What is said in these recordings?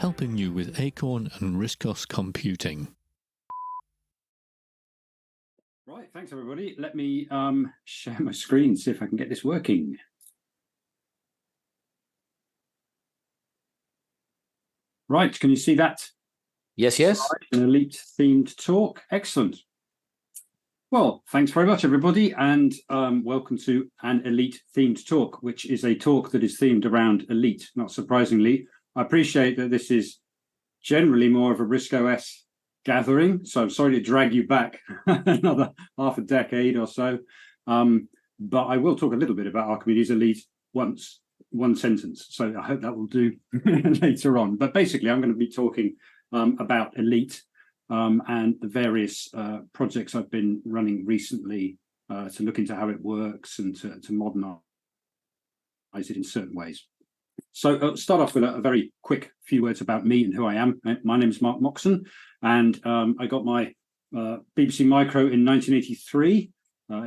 helping you with Acorn and ROCC computing. Right, thanks everybody. Let me share my screen, see if I can get this working. Right, can you see that? Yes, yes. An elite themed talk. Excellent. Well, thanks very much, everybody, and welcome to an elite themed talk, which is a talk that is themed around elite. Not surprisingly, I appreciate that this is generally more of a ROCC gathering, so I'm sorry to drag you back another half a decade or so, but I will talk a little bit about Archimedes Elite once, one sentence, so I hope that will do later on. But basically, I'm going to be talking about Elite and the various projects I've been running recently to look into how it works and to modernize it in certain ways. So I'll start off with a very quick few words about me and who I am. My name is Mark Moxon, and I got my BBC Micro in 1983,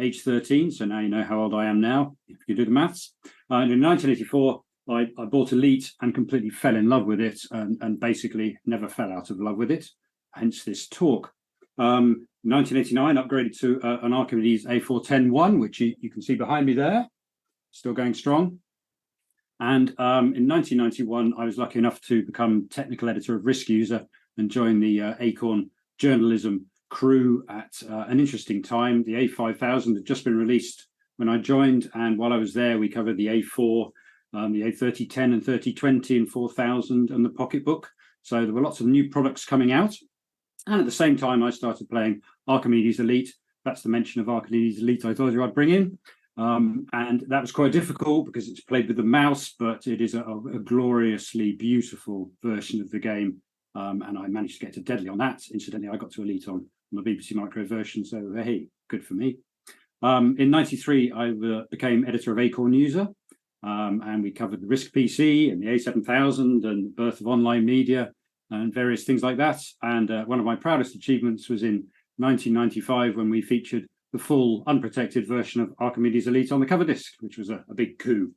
age 13, so now you know how old I am now, if you do the maths. And in 1984, I bought Elite and completely fell in love with it, and basically never fell out of love with it, hence this talk. 1989, upgraded to an Archimedes A410-1, which you can see behind me there, still going strong. And in 1991, I was lucky enough to become technical editor of ROCC User and join the Acorn journalism crew at an interesting time. The A5000 had just been released when I joined, and while I was there, we covered the A4, the A3010 and 3020 and 4000 and the Pocketbook. So there were lots of new products coming out. And at the same time, I started playing Archimedes Elite. That's the mention of Archimedes Elite I told you I'd bring in. And that was quite difficult because it's played with the mouse, but it is a gloriously beautiful version of the game. And I managed to get to Deadly on that. Incidentally, I got to Elite on the BBC Micro version, so hey, good for me. In 93, I became editor of Acorn User, and we covered the ROCC PC and the A7000 and the birth of online media and various things like that. And one of my proudest achievements was in 1995 when we featured the full unprotected version of Archimedes Elite on the cover disc, which was a big coup.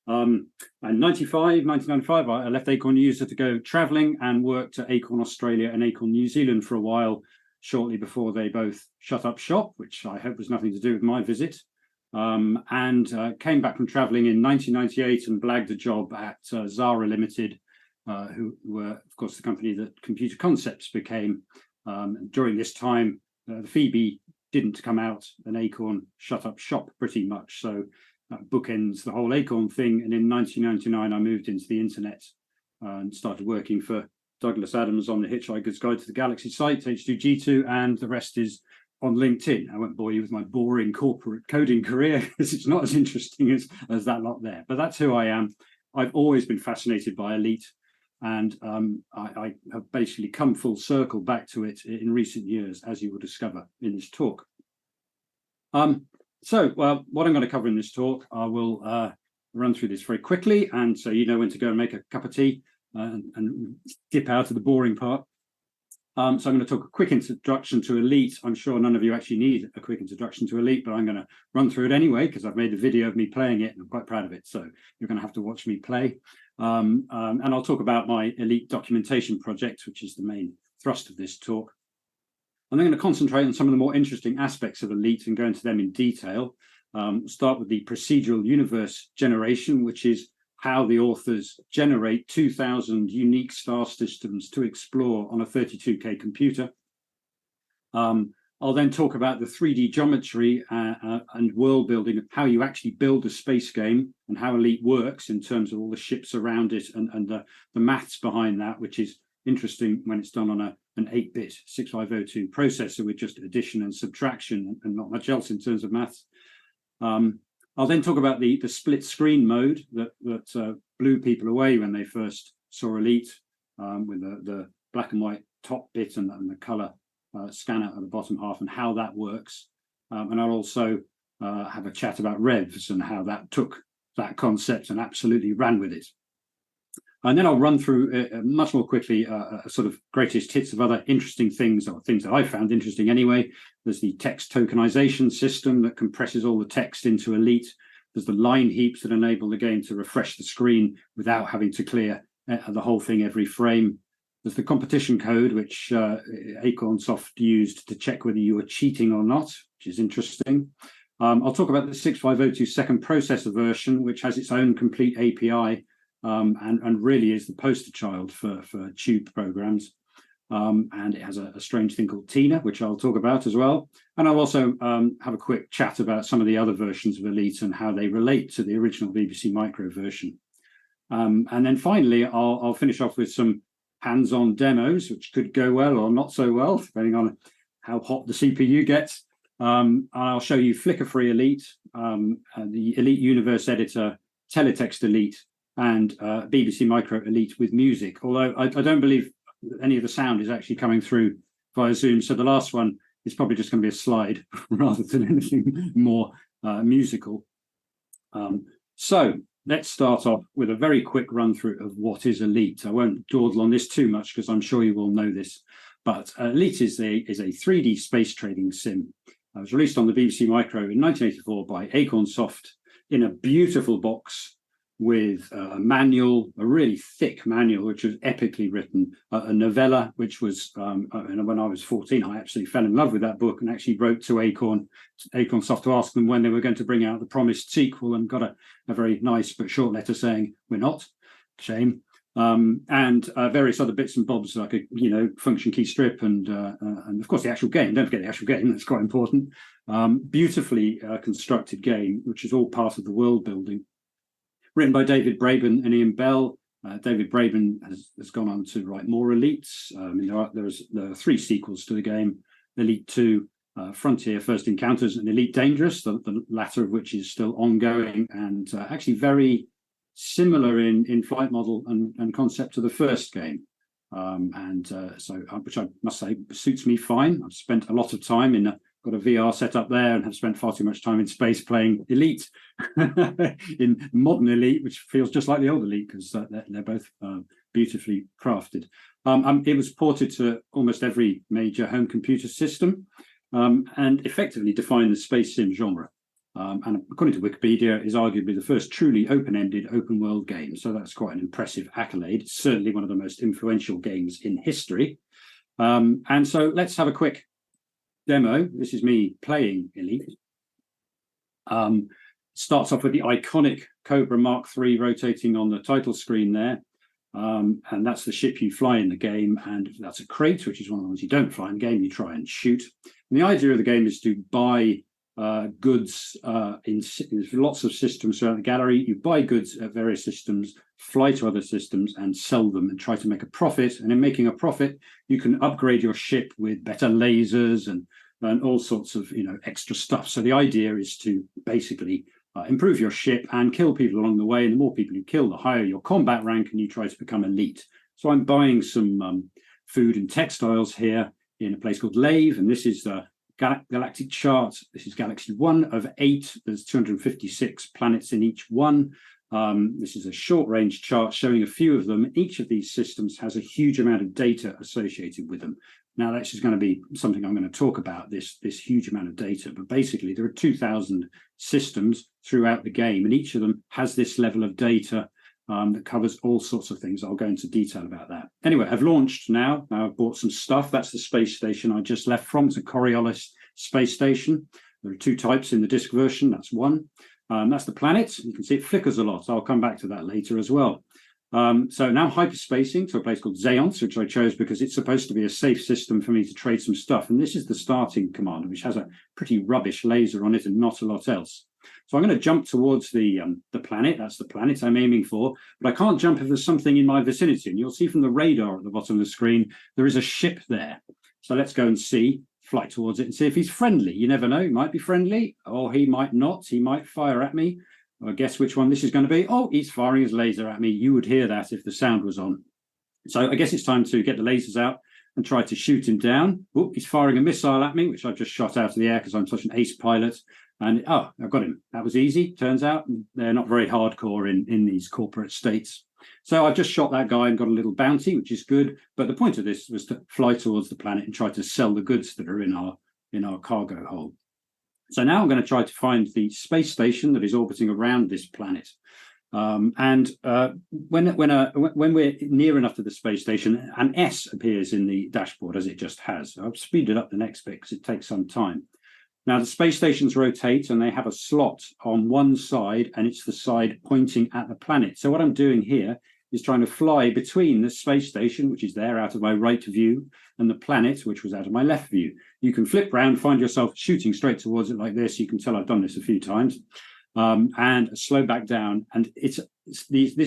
And 1995, I left Acorn User to go traveling and worked at Acorn Australia and Acorn New Zealand for a while, shortly before they both shut up shop, which I hope was nothing to do with my visit. And came back from traveling in 1998 and blagged a job at Zara Limited, who were, of course, the company that Computer Concepts became. During this time, the Phoebe didn't come out, and Acorn shut up shop pretty much. So that bookends the whole Acorn thing. And in 1999, I moved into the internet and started working for Douglas Adams on the Hitchhiker's Guide to the Galaxy site, H2G2, and the rest is on LinkedIn. I won't bore you with my boring corporate coding career because it's not as interesting as that lot there. But that's who I am. I've always been fascinated by Elite, and I have basically come full circle back to it in recent years, as you will discover in this talk. So what I'm going to cover in this talk, I will run through this very quickly, and so you know when to go and make a cup of tea and dip out of the boring part. So I'm going to talk a quick introduction to Elite. I'm sure none of you actually need a quick introduction to Elite, but I'm going to run through it anyway because I've made a video of me playing it and I'm quite proud of it. So you're going to have to watch me play. And I'll talk about my Elite documentation project, which is the main thrust of this talk. I'm going to concentrate on some of the more interesting aspects of Elite and go into them in detail. Start with the procedural universe generation, which is how the authors generate 2,000 unique star systems to explore on a 32K computer. I'll then talk about the 3D geometry and world building, how you actually build a space game and how Elite works in terms of all the ships around it and the maths behind that, which is interesting when it's done on an 8-bit 6502 processor with just addition and subtraction and not much else in terms of maths. I'll then talk about the split screen mode that blew people away when they first saw Elite, with the black and white top bit and the color scanner at the bottom half and how that works. And I'll also have a chat about revs and how that took that concept and absolutely ran with it. And then I'll run through much more quickly a sort of greatest hits of other interesting things, or things that I found interesting anyway. There's the text tokenization system that compresses all the text into Elite. There's the line heaps that enable the game to refresh the screen without having to clear the whole thing every frame. There's the competition code, which Acorn Soft used to check whether you were cheating or not, which is interesting. I'll talk about the 6502 second processor version, which has its own complete API and really is the poster child for tube programs. And it has a strange thing called Tina, which I'll talk about as well. And I'll also have a quick chat about some of the other versions of Elite and how they relate to the original BBC Micro version. And then finally, I'll finish off with some hands-on demos, which could go well or not so well, depending on how hot the CPU gets. I'll show you flicker-free Elite, the Elite Universe Editor, Teletext Elite, and BBC Micro Elite with music, although I don't believe any of the sound is actually coming through via Zoom. So the last one is probably just going to be a slide rather than anything more musical. So let's start off with a very quick run through of what is Elite. I won't dawdle on this too much because I'm sure you will know this, but Elite is a 3D space trading sim. It was released on the BBC Micro in 1984 by Acorn Soft in a beautiful box with a manual, a really thick manual, which was epically written, a novella, which was, and when I was 14, I absolutely fell in love with that book and actually wrote to Acorn Soft to ask them when they were going to bring out the promised sequel, and got a very nice but short letter saying, we're not, shame. And various other bits and bobs like a function key strip and of course the actual game. Don't forget the actual game, that's quite important. Beautifully constructed game, which is all part of the world building. Written by David Braben and Ian Bell. David Braben has gone on to write more Elites. There are 3 sequels to the game: Elite 2, Frontier First Encounters, and Elite Dangerous, the latter of which is still ongoing and actually very similar in flight model and concept to the first game. Which I must say suits me fine. I've spent a lot of time got a VR set up there and have spent far too much time in space playing Elite, in modern Elite, which feels just like the old Elite because they're both beautifully crafted. It was ported to almost every major home computer system and effectively defined the space sim genre. And according to Wikipedia, is arguably the first truly open-ended open world game. So that's quite an impressive accolade. It's certainly one of the most influential games in history. And so let's have a quick demo. This is me playing Elite. Starts off with the iconic Cobra Mark III rotating on the title screen there. And that's the ship you fly in the game. And that's a crate, which is one of the ones you don't fly in the game, you try and shoot. And the idea of the game is to buy goods in lots of systems throughout the gallery. You buy goods at various systems, fly to other systems and sell them and try to make a profit. And in making a profit, you can upgrade your ship with better lasers and all sorts of extra stuff. So the idea is to basically improve your ship and kill people along the way. And the more people you kill, the higher your combat rank, and you try to become elite. So I'm buying some food and textiles here in a place called Lave, and this is the galactic chart. This is Galaxy 1 of 8. There's 256 planets in each one. This is a short-range chart showing a few of them. Each of these systems has a huge amount of data associated with them. Now, that's just going to be something I'm going to talk about, this huge amount of data. But basically, there are 2,000 systems throughout the game, and each of them has this level of data that covers all sorts of things. I'll go into detail about that. Anyway, I've launched now. I've bought some stuff. That's the space station I just left from. It's a Coriolis space station. There are 2 types in the disk version. That's one. That's the planet. You can see it flickers a lot. I'll come back to that later as well. So now hyperspacing to a place called Zeonce, which I chose because it's supposed to be a safe system for me to trade some stuff. And this is the starting command, which has a pretty rubbish laser on it and not a lot else. So I'm going to jump towards the planet. That's the planet I'm aiming for. But I can't jump if there's something in my vicinity. And you'll see from the radar at the bottom of the screen, there is a ship there. So let's go and fly towards it and see if he's friendly. You never know. He might be friendly or he might not. He might fire at me. Well, guess which one this is going to be. Oh, he's firing his laser at me. You would hear that if the sound was on. So I guess it's time to get the lasers out and try to shoot him down. Oh, he's firing a missile at me, which I've just shot out of the air because I'm such an ace pilot. And oh, I've got him. That was easy. Turns out they're not very hardcore in these corporate states. So I've just shot that guy and got a little bounty, which is good. But the point of this was to fly towards the planet and try to sell the goods that are in our cargo hold. So now I'm going to try to find the space station that is orbiting around this planet. When we're near enough to the space station, an S appears in the dashboard as it just has. I've speeded up the next bit because it takes some time. Now, the space stations rotate and they have a slot on one side, and it's the side pointing at the planet. So what I'm doing here is trying to fly between the space station, which is there out of my right view, and the planet, which was out of my left view. You can flip round, find yourself shooting straight towards it like this. You can tell I've done this a few times. And slow back down. And this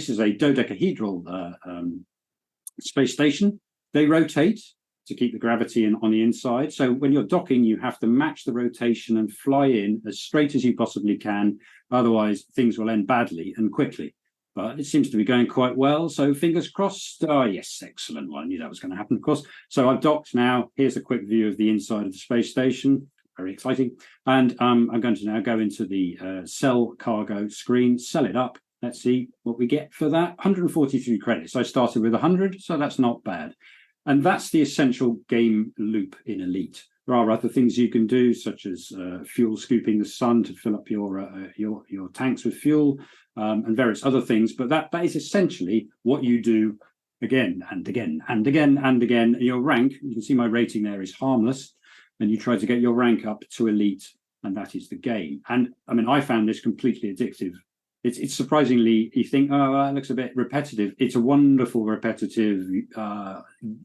is a dodecahedral space station. They rotate to keep the gravity on the inside. So when you're docking, you have to match the rotation and fly in as straight as you possibly can. Otherwise, things will end badly and quickly. But it seems to be going quite well. So fingers crossed. Oh, yes, excellent. Well, I knew that was going to happen, of course. So I've docked now. Here's a quick view of the inside of the space station. Very exciting. And I'm going to now go into the sell cargo screen, sell it up. Let's see what we get for that. 143 credits. I started with 100, so that's not bad. And that's the essential game loop in Elite. There are other things you can do, such as fuel scooping the sun to fill up your tanks with fuel, and various other things. But that is essentially what you do again and again and again and again. Your rank, you can see my rating there is harmless, and you try to get your rank up to Elite, and that is the game. And I mean, I found this completely addictive. It's surprisingly, you think, oh, that looks a bit repetitive. It's a wonderful repetitive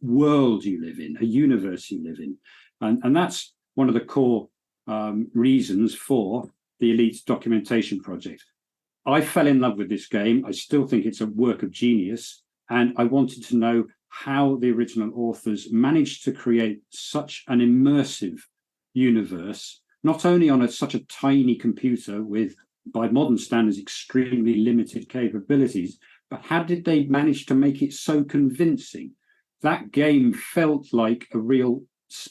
world you live in, a universe you live in. And that's one of the core reasons for the Elite documentation project. I fell in love with this game. I still think it's a work of genius. And I wanted to know how the original authors managed to create such an immersive universe, not only on such a tiny computer with, by modern standards, extremely limited capabilities, but how did they manage to make it so convincing? That game felt like a real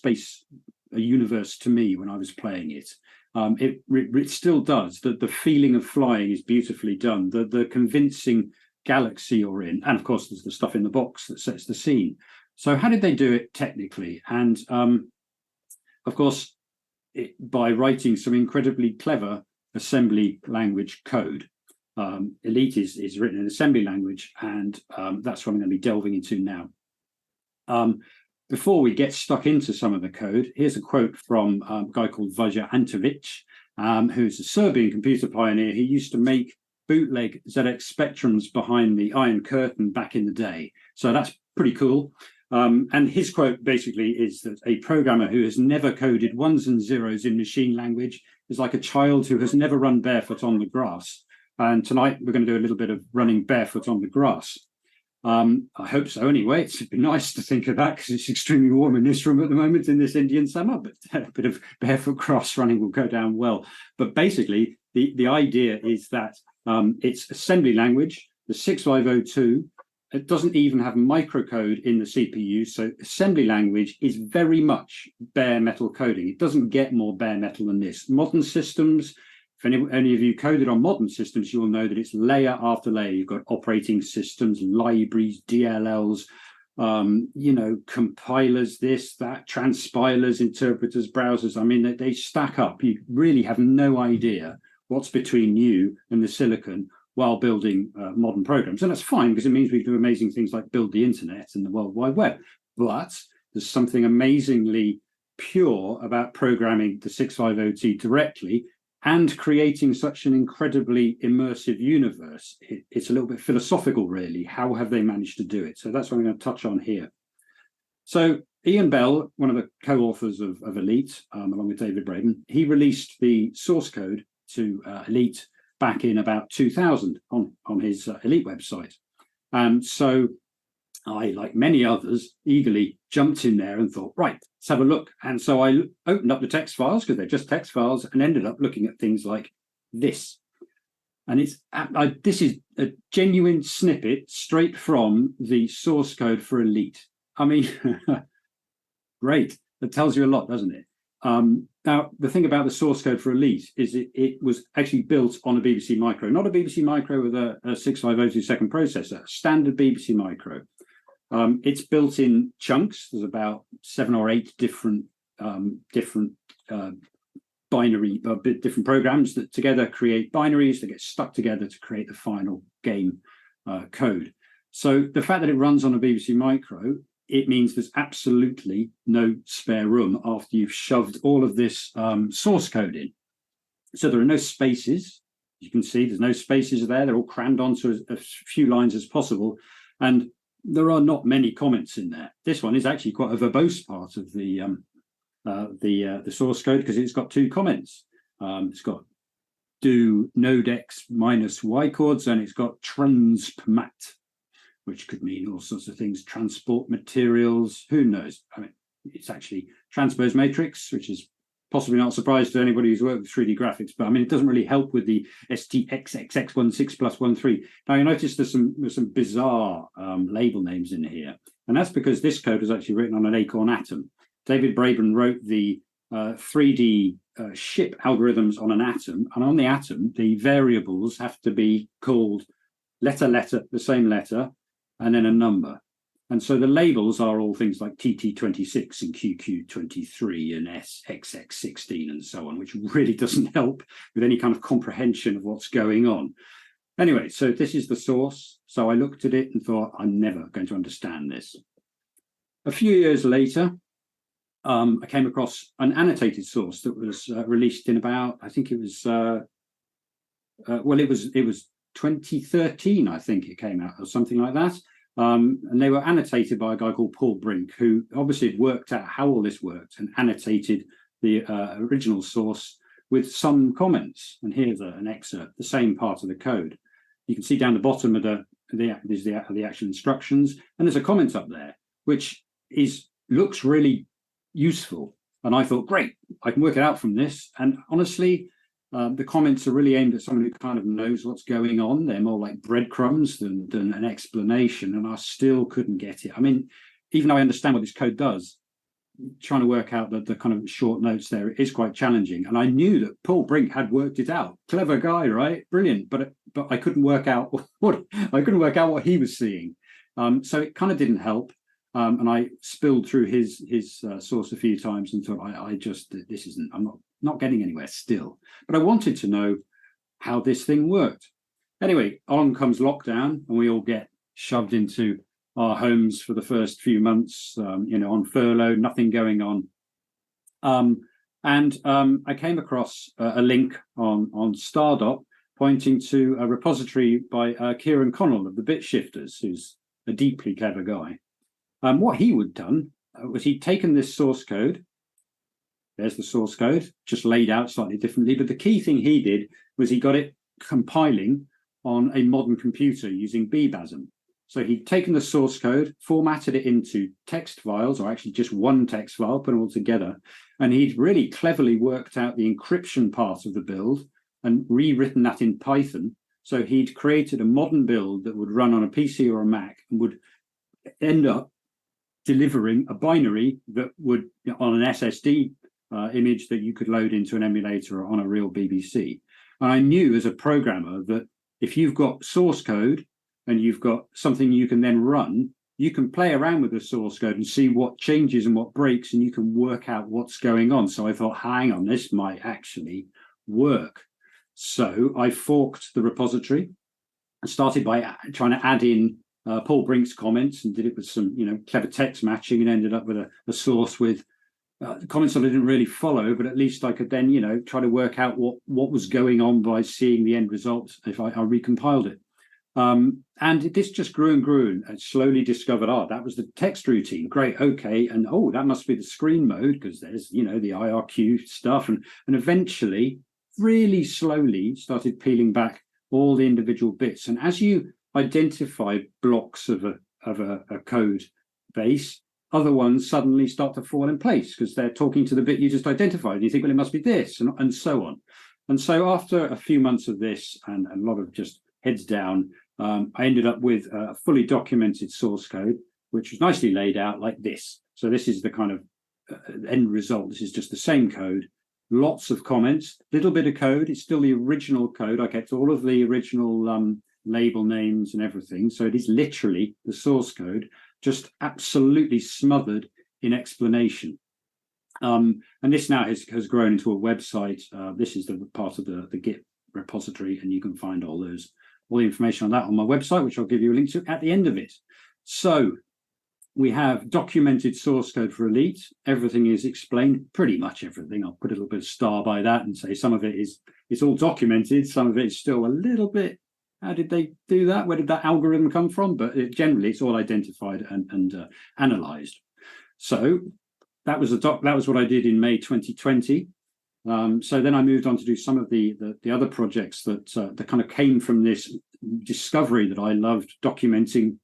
a universe to me when I was playing it. It still does. The feeling of flying is beautifully done. The convincing galaxy you're in, and of course there's the stuff in the box that sets the scene. So how did they do it technically? And of course, by writing some incredibly clever assembly language code. Elite is written in assembly language, and that's what I'm going to be delving into now. Before we get stuck into some of the code, here's a quote from a guy called Vaja Antovic, who's a Serbian computer pioneer. He used to make bootleg ZX Spectrums behind the Iron Curtain back in the day. So that's pretty cool. And his quote basically is that a programmer who has never coded ones and zeros in machine language is like a child who has never run barefoot on the grass. And tonight we're going to do a little bit of running barefoot on the grass. I hope so anyway. It's been nice to think of that because it's extremely warm in this room at the moment in this Indian summer, but a bit of barefoot grass running will go down well. But basically, the idea is that it's assembly language, the 6502. It doesn't even have microcode in the CPU, so assembly language is very much bare metal coding. It doesn't get more bare metal than this. Modern systems, if any of you coded on modern systems, you'll know that it's layer after layer. You've got operating systems, libraries, DLLs, compilers, this, that, transpilers, interpreters, browsers. I mean, they stack up. You really have no idea what's between you and the silicon while building modern programs. And that's fine because it means we can do amazing things like build the internet and the World Wide Web. But there's something amazingly pure about programming the 650T directly and creating such an incredibly immersive universe. It's a little bit philosophical, really. How have they managed to do it? So that's what I'm going to touch on here. So Ian Bell, one of the co-authors of Elite, along with David Braden, he released the source code to Elite back in about 2000 on his Elite website. And so I, like many others, eagerly jumped in there and thought, right, let's have a look. And so I opened up the text files because they're just text files and ended up looking at things like this. And this is a genuine snippet straight from the source code for Elite. I mean, great. That tells you a lot, doesn't it? Now, the thing about the source code for Elite is it was actually built on a BBC Micro, not a BBC Micro with a 6502-second processor, a standard BBC Micro. It's built in chunks. There's about 7 or 8 different binary, different programs that together create binaries that get stuck together to create the final game code. So the fact that it runs on a BBC Micro, it means there's absolutely no spare room after you've shoved all of this source code in. So there are no spaces. You can see there's no spaces there. They're all crammed onto as few lines as possible. And there are not many comments in there. This one is actually quite a verbose part of the source code because it's got 2 comments. It's got do node x minus y chords, and it's got transmat, which could mean all sorts of things. Transport materials, who knows? I mean, it's actually transpose matrix, which is possibly not a surprise to anybody who's worked with 3D graphics, but I mean, it doesn't really help with the STXXX16+13. Now, you notice there's some bizarre label names in here, and that's because this code was actually written on an Acorn Atom. David Braben wrote the 3D ship algorithms on an Atom, and on the Atom, the variables have to be called letter, the same letter, and then a number. And so the labels are all things like TT26 and QQ23 and SXX16 and so on, which really doesn't help with any kind of comprehension of what's going on. Anyway, so this is the source. So I looked at it and thought, I'm never going to understand this. A few years later, I came across an annotated source that was released in about, I think it was, it was 2013, I think it came out, or something like that. And they were annotated by a guy called Paul Brink, who obviously had worked out how all this worked and annotated the original source with some comments. And here's an excerpt, the same part of the code. You can see down the bottom of the actual instructions, and there's a comment up there, which looks really useful. And I thought, great, I can work it out from this. And honestly, the comments are really aimed at someone who kind of knows what's going on. They're more like breadcrumbs than an explanation, and I still couldn't get it. I mean, even though I understand what this code does, trying to work out the kind of short notes there is quite challenging. And I knew that Paul Brink had worked it out. Clever guy, right? Brilliant. But I couldn't work out what he was seeing. So it kind of didn't help. And I spilled through his source a few times and thought, I'm not getting anywhere still. But I wanted to know how this thing worked. Anyway, on comes lockdown, and we all get shoved into our homes for the first few months, on furlough, nothing going on. I came across a link on Stardot pointing to a repository by Kieran Connell of the Bit Shifters, who's a deeply clever guy. What he would done was he'd taken this source code. There's the source code, just laid out slightly differently. But the key thing he did was he got it compiling on a modern computer using BBASM. So he'd taken the source code, formatted it into text files, or actually just one text file, put them all together. And he'd really cleverly worked out the encryption part of the build and rewritten that in Python. So he'd created a modern build that would run on a PC or a Mac and would end up delivering a binary that would, on an SSD image that you could load into an emulator on a real BBC. And I knew as a programmer that if you've got source code and you've got something you can then run, you can play around with the source code and see what changes and what breaks, and you can work out what's going on. So I thought, hang on, this might actually work. So I forked the repository and started by trying to add in Paul Brink's comments and did it with some clever text matching, and ended up with a source with comments that I didn't really follow, but at least I could then try to work out what was going on by seeing the end result if I recompiled it. And this just grew and grew, and slowly discovered, that was the text routine. Great, okay, and that must be the screen mode, because there's the IRQ stuff, and eventually, really slowly, started peeling back all the individual bits. And as you identify blocks of a code base, other ones suddenly start to fall in place because they're talking to the bit you just identified. And you think, well, it must be this, and so on. And so after a few months of this and a lot of just heads down, I ended up with a fully documented source code, which was nicely laid out like this. So this is the kind of end result. This is just the same code, lots of comments, little bit of code. It's still the original code. I kept all of the original label names and everything. So it is literally the source code, just absolutely smothered in explanation. And this now has grown into a website. This is the part of the Git repository, and you can find all the information on that on my website, which I'll give you a link to at the end of it. So we have documented source code for Elite. Everything is explained, pretty much everything. I'll put a little bit of star by that and say some of it it's all documented. Some of it is still a little bit, how did they do that? Where did that algorithm come from? But generally, it's all identified and analyzed. So that was what I did in May 2020. So then I moved on to do some of the other projects that kind of came from this discovery that I loved documenting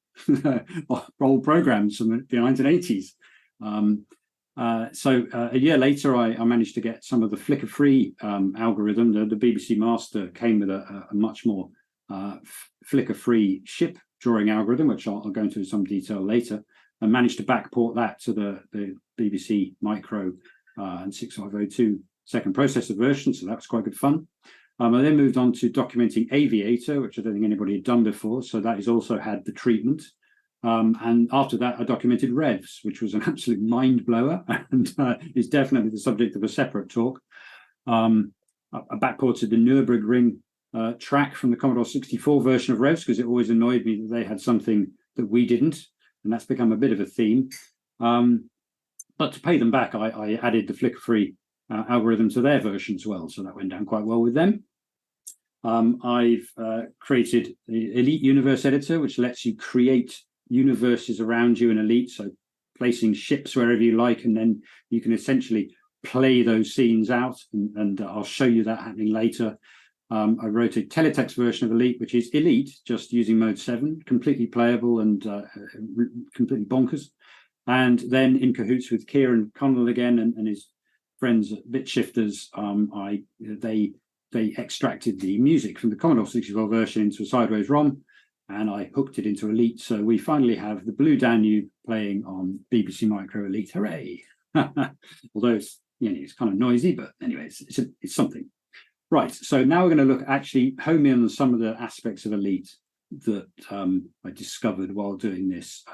old programs from the 1980s. So a year later, I managed to get some of the flicker-free algorithm. The BBC Master came with a much more flicker-free ship drawing algorithm, which I'll go into some detail later, and managed to backport that to the BBC Micro and 6502 second processor version. So that was quite good fun. I then moved on to documenting Aviator, which I don't think anybody had done before. So that has also had the treatment. And after that, I documented Revs, which was an absolute mind blower and is definitely the subject of a separate talk. I backported the Nürburgring track from the Commodore 64 version of Revs because it always annoyed me that they had something that we didn't. And that's become a bit of a theme. But to pay them back, I added the flicker-free algorithm to their version as well. So that went down quite well with them. I've created the Elite Universe Editor, which lets you create universes around you in Elite. So placing ships wherever you like, and then you can essentially play those scenes out. And I'll show you that happening later. I wrote a teletext version of Elite, which is Elite, just using mode 7, completely playable and completely bonkers. And then in cahoots with Kieran Connell again and his friends at BitShifters, they extracted the music from the Commodore 64 version into a sideways ROM, and I hooked it into Elite. So we finally have the Blue Danube playing on BBC Micro Elite. Hooray! Although it's kind of noisy, but anyway, it's something. Right. So now we're going to look actually home in on some of the aspects of Elite that I discovered while doing this.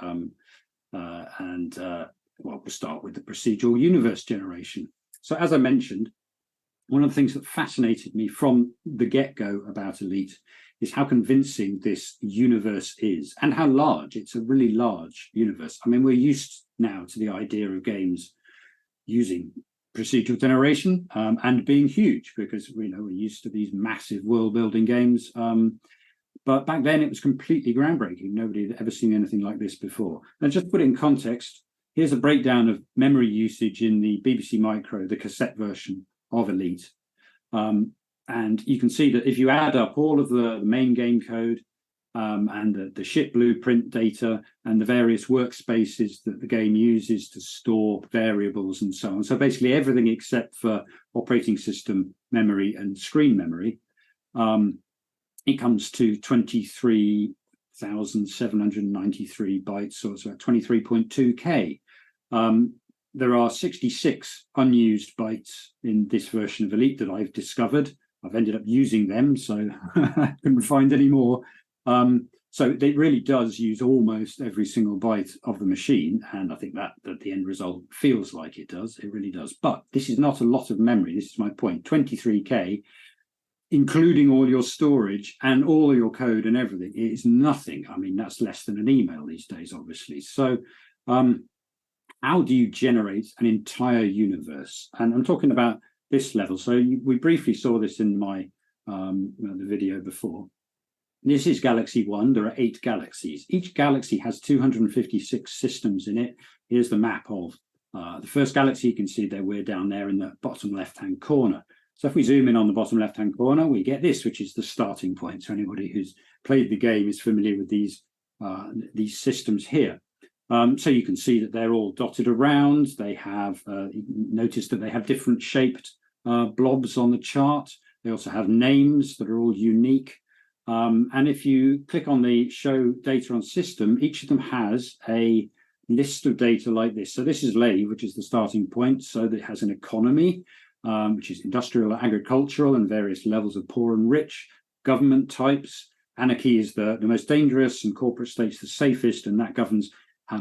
We'll start with the procedural universe generation. So as I mentioned, one of the things that fascinated me from the get-go about Elite is how convincing this universe is and how large. It's a really large universe. I mean, we're used now to the idea of games using procedural generation and being huge because we're used to these massive world-building games. But back then it was completely groundbreaking. Nobody had ever seen anything like this before. And just to put it in context, here's a breakdown of memory usage in the BBC Micro, the cassette version of Elite. And you can see that if you add up all of the main game code and the ship blueprint data and the various workspaces that the game uses to store variables and so on, so basically everything except for operating system memory and screen memory, it comes to 23,793 bytes, so it's about 23.2K. There are 66 unused bytes in this version of Elite that I've discovered. I've ended up using them, so I couldn't find any more. So it really does use almost every single byte of the machine, and I think that the end result feels like it does. It really does. But this is not a lot of memory. This is my point. 23K, including all your storage and all your code and everything, it is nothing. I mean, that's less than an email these days, obviously. So how do you generate an entire universe? And I'm talking about this level. So we briefly saw this in my the video before. This is Galaxy 1. There are 8 galaxies. Each galaxy has 256 systems in it. Here's the map of the first galaxy. You can see that we're down there in the bottom left-hand corner. So if we zoom in on the bottom left-hand corner, we get this, which is the starting point. So anybody who's played the game is familiar with these systems here. So you can see that they're all dotted around. They have, notice that they have different shaped blobs on the chart. They also have names that are all unique. And if you click on the show data on system, each of them has a list of data like this. So this is Lave, which is the starting point. So that it has an economy, which is industrial, agricultural, and various levels of poor and rich, government types. Anarchy is the most dangerous, and corporate states the safest, and that governs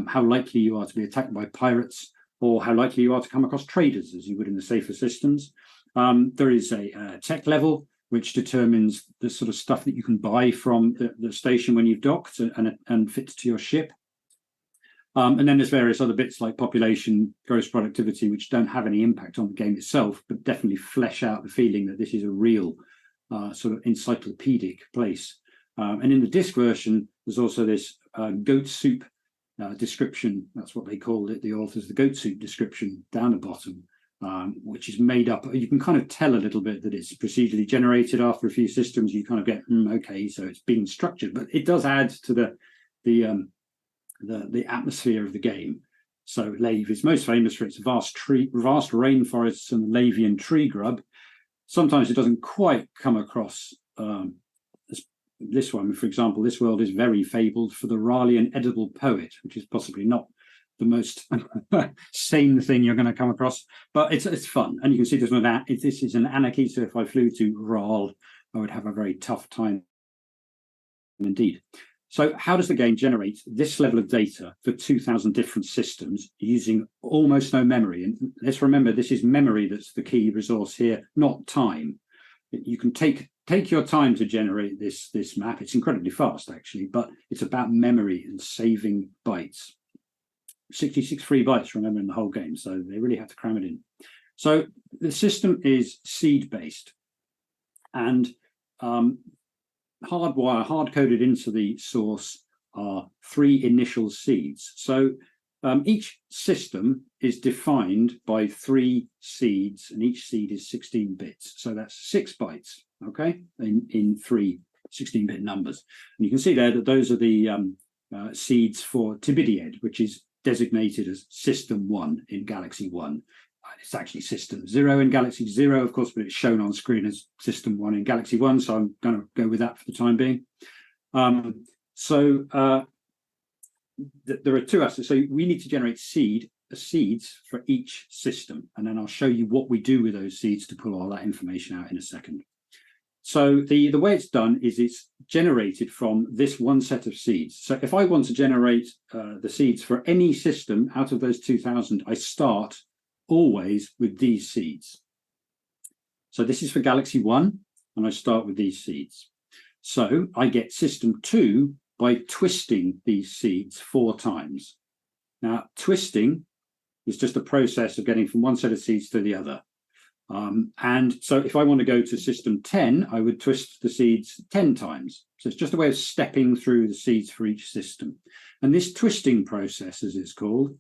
how likely you are to be attacked by pirates. or how likely you are to come across traders, as you would in the safer systems. There is a tech level, which determines the sort of stuff that you can buy from the station when you've docked and fits to your ship. And then there's various other bits like population, gross productivity, which don't have any impact on the game itself, but definitely flesh out the feeling that this is a real sort of encyclopedic place. And in the disc version, there's also this goat soup description. That's what they called it, the authors, the goat soup description down the bottom, which is made up. You can kind of tell a little bit that it's procedurally generated after a few systems. You kind of get, okay, so it's been structured, but it does add to the atmosphere of the game. So Lave is most famous for its vast rainforests and Lavian tree grub. Sometimes it doesn't quite come across this one. For example, this world is very fabled for the Raleighan edible poet, which is possibly not the most sane thing you're going to come across, but it's fun. And you can see this is an anarchy. So if I flew to Raleigh, I would have a very tough time indeed. So how does the game generate this level of data for 2,000 different systems using almost no memory? And let's remember, this is memory that's the key resource here, not time. You can take your time to generate this map. It's incredibly fast, actually, but it's about memory and saving bytes. 66 free bytes, remember, in the whole game, so they really have to cram it in. So the system is seed-based, and hard-coded into the source are 3 initial seeds. So each system is defined by 3 seeds, and each seed is 16 bits. So that's 6 bytes, okay, in 3 16-bit numbers. And you can see there that those are the seeds for Tibidied, which is designated as System 1 in Galaxy 1. It's actually System 0 in Galaxy 0, of course, but it's shown on screen as System 1 in Galaxy 1, so I'm going to go with that for the time being. There are 2 aspects. So we need to generate seeds for each system, and then I'll show you what we do with those seeds to pull all that information out in a second. So the way it's done is it's generated from this one set of seeds. So if I want to generate the seeds for any system out of those 2,000, I start always with these seeds. So this is for Galaxy 1, and I start with these seeds. So I get System 2 by twisting these seeds 4 times. Now, twisting is just a process of getting from one set of seeds to the other. And so if I want to go to System 10, I would twist the seeds 10 times. So it's just a way of stepping through the seeds for each system. And this twisting process, as it's called,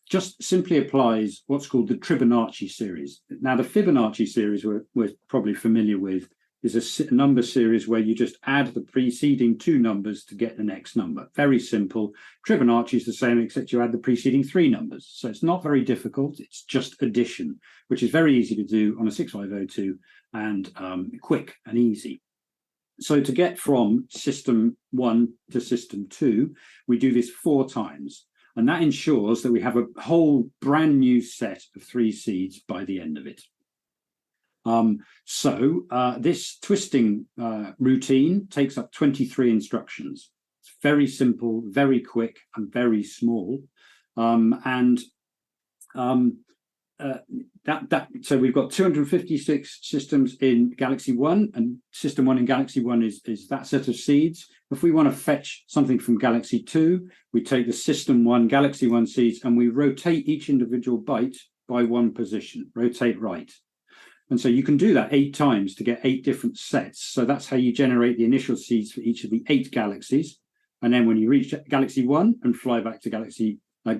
just simply applies what's called the Fibonacci series. Now, the Fibonacci series we're probably familiar with is a number series where you just add the preceding 2 numbers to get the next number. Very simple. Fibonacci is the same, except you add the preceding 3 numbers. So it's not very difficult. It's just addition, which is very easy to do on a 6502 and quick and easy. So to get from System 1 to System 2, we do this 4 times. And that ensures that we have a whole brand new set of 3 seeds by the end of it. This twisting routine takes up 23 instructions. It's very simple, very quick, and very small. So we've got 256 systems in Galaxy 1, and System 1 in Galaxy 1 is that set of seeds. If we want to fetch something from Galaxy 2, we take the System 1, Galaxy 1 seeds, and we rotate each individual byte by 1 position, rotate right. And so you can do that 8 times to get 8 different sets. So that's how you generate the initial seeds for each of the 8 galaxies. And then when you reach Galaxy 1 and fly back to Galaxy 8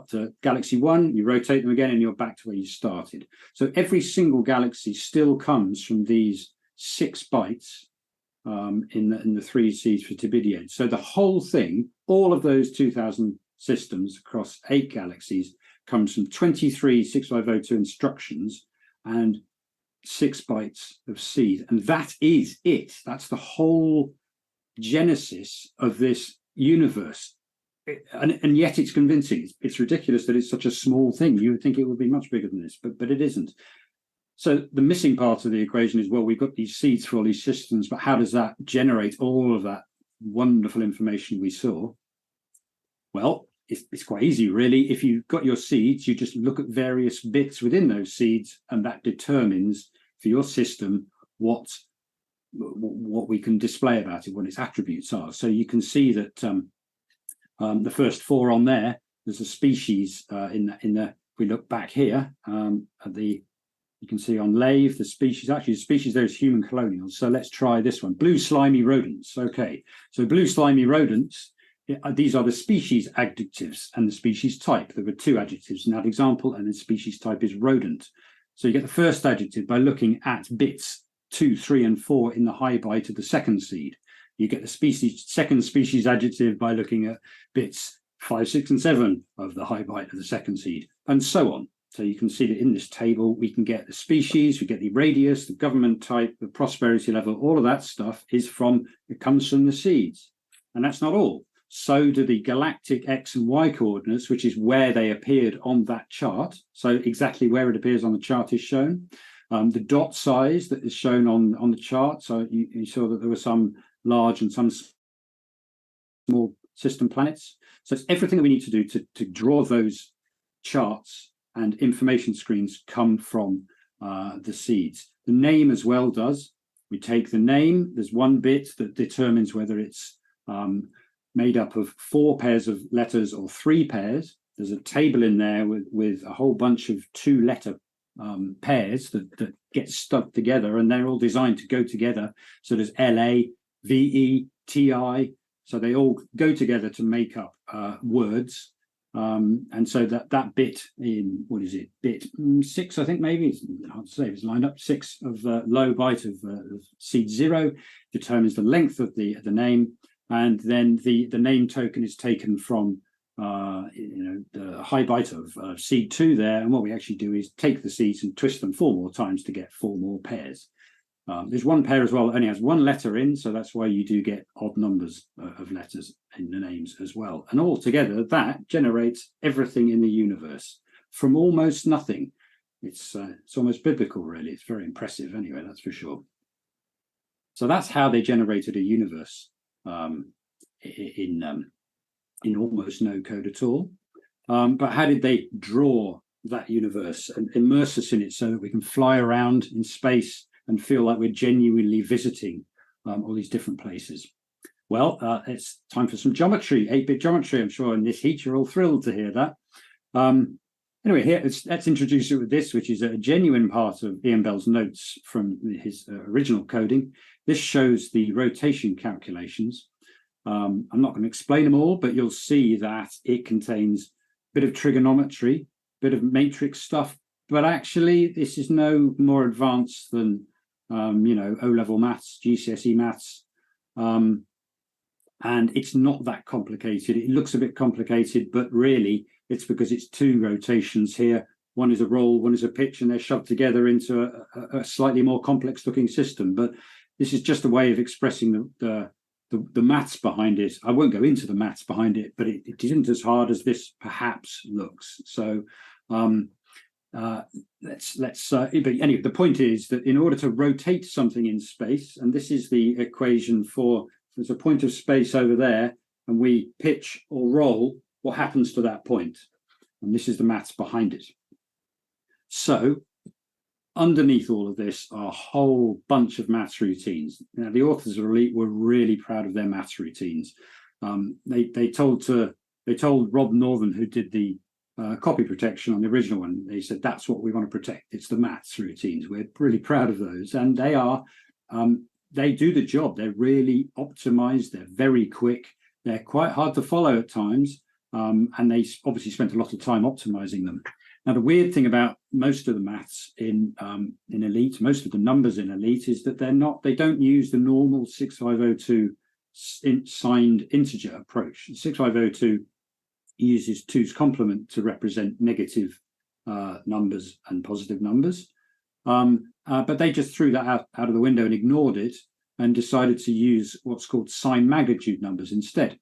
to Galaxy 1, you rotate them again and you're back to where you started. So every single galaxy still comes from these 6 bytes in the 3 seeds for Tibidied. So the whole thing, all of those 2,000 systems across 8 galaxies, comes from 23 6502 instructions and 6 bytes of seed. And that is it. That's the whole genesis of this universe. And yet it's convincing. It's ridiculous that it's such a small thing. You would think it would be much bigger than this, but it isn't. So the missing part of the equation is, well, we've got these seeds for all these systems, but how does that generate all of that wonderful information we saw? Well, it's quite easy, really. If you've got your seeds, you just look at various bits within those seeds, and that determines for your system what we can display about it, what its attributes are. So you can see that the first 4 on there, there's a species in the. If we look back here at the, you can see on Lave the species. Actually, the species there is human colonials. So let's try this one: blue slimy rodents. Okay, so blue slimy rodents. These are the species adjectives and the species type. There were 2 adjectives in that example, and the species type is rodent. So you get the first adjective by looking at bits 2, 3, and 4 in the high byte of the second seed. You get the second species adjective by looking at bits 5, 6, and 7 of the high byte of the second seed, and so on. So you can see that in this table, we can get the species, we get the radius, the government type, the prosperity level. All of that stuff it comes from the seeds. And that's not all. So do the galactic X and Y coordinates, which is where they appeared on that chart. So exactly where it appears on the chart is shown. The dot size that is shown on the chart. So you saw that there were some large and some small system planets. So it's everything that we need to do to draw those charts, and information screens come from the seeds. The name as well does. We take the name. There's one bit that determines whether it's made up of 4 pairs of letters or 3 pairs. There's a table in there with a whole bunch of 2-letter pairs that get stuck together, and they're all designed to go together. So there's LA, VE, TI. So they all go together to make up words. And so that bit in, what is it, bit 6, I think, maybe, it's hard to say, it's lined up 6 of low byte of seed 0 determines the length of the name. And then the name token is taken from the high byte of seed 2 there. And what we actually do is take the seeds and twist them 4 more times to get 4 more pairs. There's one pair as well that only has 1 letter in, so that's why you do get odd numbers of letters in the names as well. And altogether, that generates everything in the universe from almost nothing. It's almost biblical, really. It's very impressive anyway, that's for sure. So that's how they generated a universe in almost no code at all. But how did they draw that universe and immerse us in it so that we can fly around in space and feel like we're genuinely visiting all these different places? Well, it's time for some geometry, 8-bit geometry. I'm sure in this heat you're all thrilled to hear that. Anyway, here let's introduce it with this, which is a genuine part of Ian Bell's notes from his original coding. This shows the rotation calculations. I'm not going to explain them all, but you'll see that it contains a bit of trigonometry, a bit of matrix stuff, but actually this is no more advanced than O-level maths, GCSE maths, and it's not that complicated. It looks a bit complicated, but really it's because it's 2 rotations here. One is a roll, one is a pitch, and they're shoved together into a slightly more complex looking system. But this is just a way of expressing the maths behind it. I won't go into the maths behind it, but it isn't as hard as this perhaps looks. So but anyway, the point is that in order to rotate something in space, and this is the equation for, there's a point of space over there, and we pitch or roll, what happens to that point? And this is the maths behind it. So underneath all of this are a whole bunch of maths routines. Now, the authors of Elite were really proud of their maths routines. They told Rob Northern, who did the copy protection on the original one, they said, that's what we want to protect. It's the maths routines. We're really proud of those. And they do the job. They're really optimized. They're very quick. They're quite hard to follow at times. And they obviously spent a lot of time optimizing them. Now, the weird thing about most of the maths in Elite, most of the numbers in Elite, is that they don't use the normal 6502 signed integer approach. 6502 uses 2's complement to represent negative numbers and positive numbers. But they just threw that out of the window and ignored it and decided to use what's called sign magnitude numbers instead.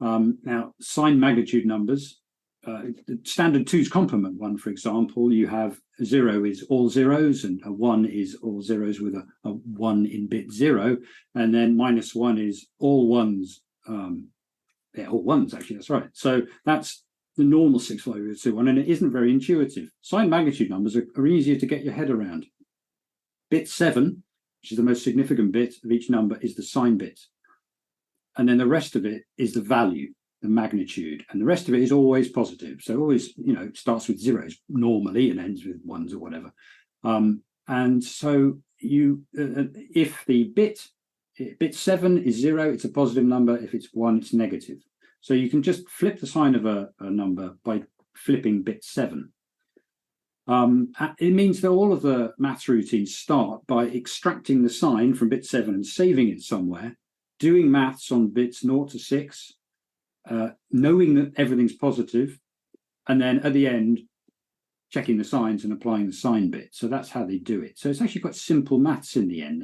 Now, sign magnitude numbers, the standard 2's complement one, for example, you have 0 is all zeros and a 1 is all zeros with a 1 in bit 0, and then -1 is all ones Yeah, all ones, actually, that's right. So that's the normal 65021, and it isn't very intuitive. Signed magnitude numbers are easier to get your head around. Bit 7, which is the most significant bit of each number, is the sign bit. And then the rest of it is the value, the magnitude, and the rest of it is always positive. So always, starts with zeros normally and ends with ones or whatever. And so if the bit 7 is 0, it's a positive number. If it's 1, it's negative. So you can just flip the sign of a number by flipping bit 7. It means that all of the maths routines start by extracting the sign from bit 7 and saving it somewhere, doing maths on bits 0 to 6, knowing that everything's positive, and then at the end, checking the signs and applying the sign bit. So that's how they do it. So it's actually quite simple maths in the end.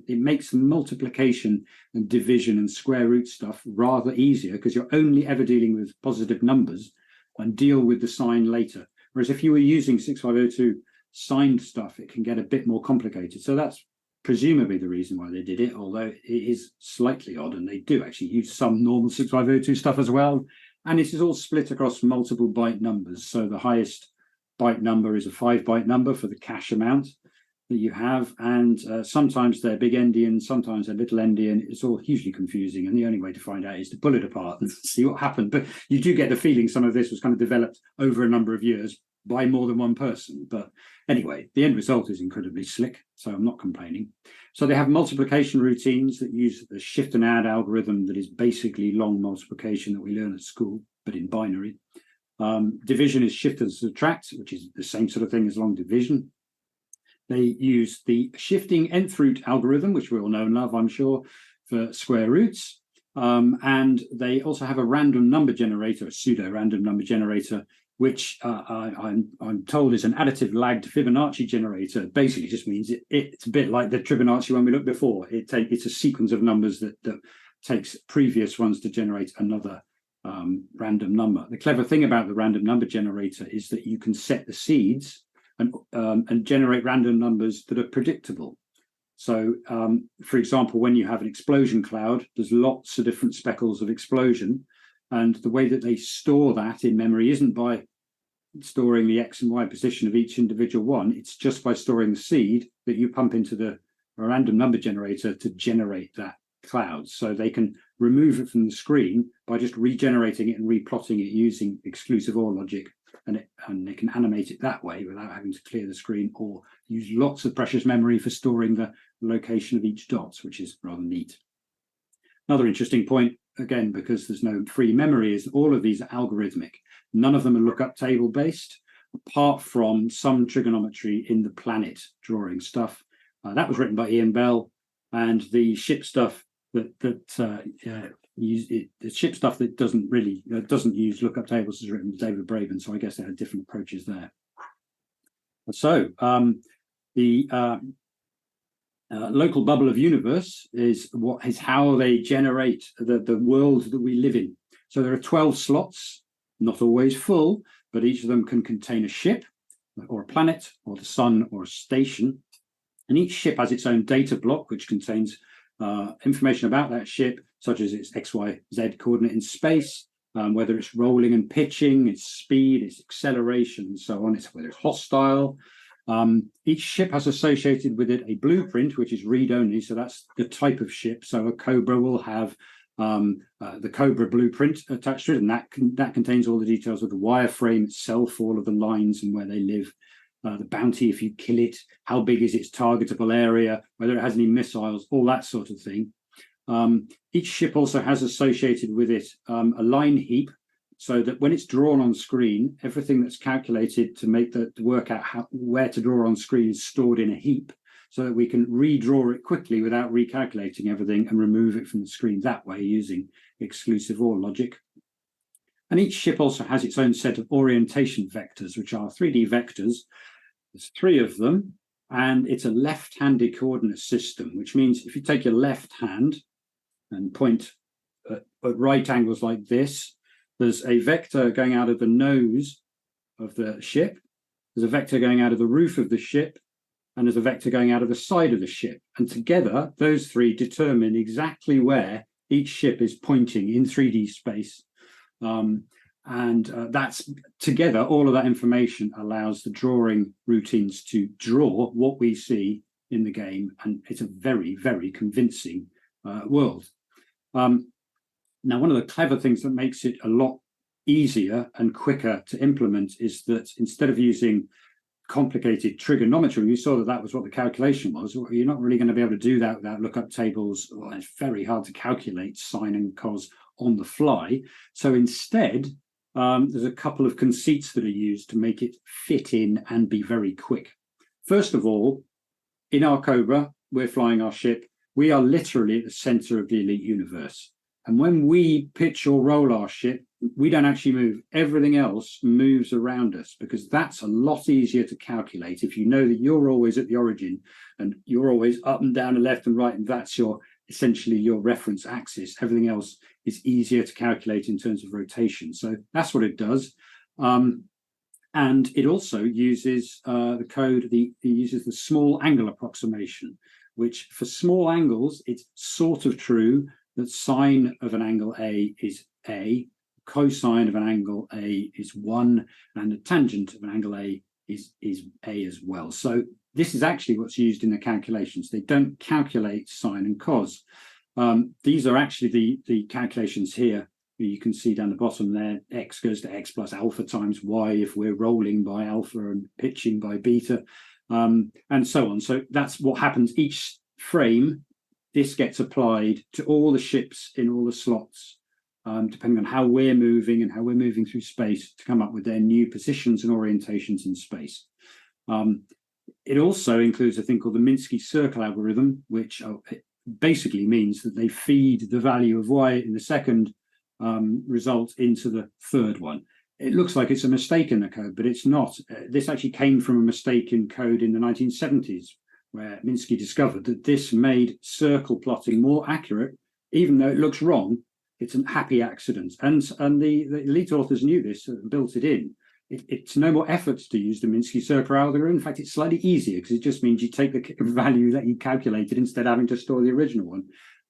It makes the multiplication and division and square root stuff rather easier because you're only ever dealing with positive numbers and deal with the sign later. Whereas if you were using 6502 signed stuff, it can get a bit more complicated. So that's presumably the reason why they did it, although it is slightly odd, and they do actually use some normal 6502 stuff as well. And it is all split across multiple byte numbers. So the highest byte number is a 5-byte number for the cache amount that you have, and sometimes they're big endian, sometimes they're little endian. It's all hugely confusing, and the only way to find out is to pull it apart and see what happened. But you do get the feeling some of this was kind of developed over a number of years by more than one person. But anyway, the end result is incredibly slick, so I'm not complaining. So they have multiplication routines that use the shift and add algorithm that is basically long multiplication that we learn at school, but in binary. Division is shift and subtract, which is the same sort of thing as long division. They use the shifting nth root algorithm, which we all know and love, I'm sure, for square roots. And they also have a random number generator, a pseudo-random number generator, which I'm told is an additive lagged Fibonacci generator. Basically just means it's a bit like the Fibonacci one we looked before. It's a sequence of numbers that takes previous ones to generate another random number. The clever thing about the random number generator is that you can set the seeds and generate random numbers that are predictable. So, for example, when you have an explosion cloud, there's lots of different speckles of explosion, and the way that they store that in memory isn't by storing the X and Y position of each individual one. It's just by storing the seed that you pump into the random number generator to generate that cloud. So they can remove it from the screen by just regenerating it and replotting it using exclusive OR logic, and they can animate it that way without having to clear the screen or use lots of precious memory for storing the location of each dot, which is rather neat. Another interesting point, again, because there's no free memory, is all of these are algorithmic. None of them are lookup table based, apart from some trigonometry in the planet drawing stuff. That was written by Ian Bell, and the ship stuff the ship stuff that doesn't use lookup tables is written by David Braben. So I guess they had different approaches there. So the local bubble of universe is how they generate the world that we live in. So there are 12 slots, not always full, but each of them can contain a ship or a planet or the sun or a station. And each ship has its own data block, which contains information about that ship, such as its X, Y, Z coordinate in space, whether it's rolling and pitching, its speed, its acceleration, and so on, whether it's hostile. Each ship has associated with it a blueprint, which is read-only, so that's the type of ship. So a Cobra will have the Cobra blueprint attached to it, and that contains all the details of the wireframe itself, all of the lines and where they live. The bounty, if you kill it, how big is its targetable area, whether it has any missiles, all that sort of thing. Each ship also has associated with it a line heap, so that when it's drawn on screen, everything that's calculated to work out where to draw on screen is stored in a heap, so that we can redraw it quickly without recalculating everything and remove it from the screen that way using exclusive OR logic. And each ship also has its own set of orientation vectors, which are 3D vectors. There's 3 of them, and it's a left-handed coordinate system, which means if you take your left hand and point at right angles like this, there's a vector going out of the nose of the ship, there's a vector going out of the roof of the ship, and there's a vector going out of the side of the ship. And together, those 3 determine exactly where each ship is pointing in 3D space. That's together, all of that information allows the drawing routines to draw what we see in the game, and it's a very, very convincing world. Now, one of the clever things that makes it a lot easier and quicker to implement is that instead of using complicated trigonometry, you saw that that was what the calculation was. You're not really going to be able to do that without lookup tables. Well, it's very hard to calculate sine and cos on the fly. So instead, there's a couple of conceits that are used to make it fit in and be very quick. First of all, in our Cobra, we're flying our ship. We are literally at the center of the elite universe. And when we pitch or roll our ship, we don't actually move. Everything else moves around us, because that's a lot easier to calculate if you know that you're always at the origin and you're always up and down and left and right, and that's essentially your reference axis. Everything else is easier to calculate in terms of rotation. So that's what it does. And it also uses the code, it uses the small angle approximation, which for small angles, it's sort of true that sine of an angle A is A, cosine of an angle A is 1, and the tangent of an angle A is A as well. So this is actually what's used in the calculations. They don't calculate sine and cos. These are actually the calculations here. You can see down the bottom there, x goes to x plus alpha times y if we're rolling by alpha and pitching by beta, and so on. So that's what happens each frame. This gets applied to all the ships in all the slots, depending on how we're moving and how we're moving through space, to come up with their new positions and orientations in space. It also includes a thing called the Minsky circle algorithm, which basically means that they feed the value of y in the second result into the third one. It looks like it's a mistake in the code, but it's not. This actually came from a mistake in code in the 1970s, where Minsky discovered that this made circle plotting more accurate, even though it looks wrong. It's a happy accident. And the elite authors knew this and built it in. It's no more effort to use the Minsky circle algorithm. In fact, it's slightly easier, because it just means you take the value that you calculated instead of having to store the original one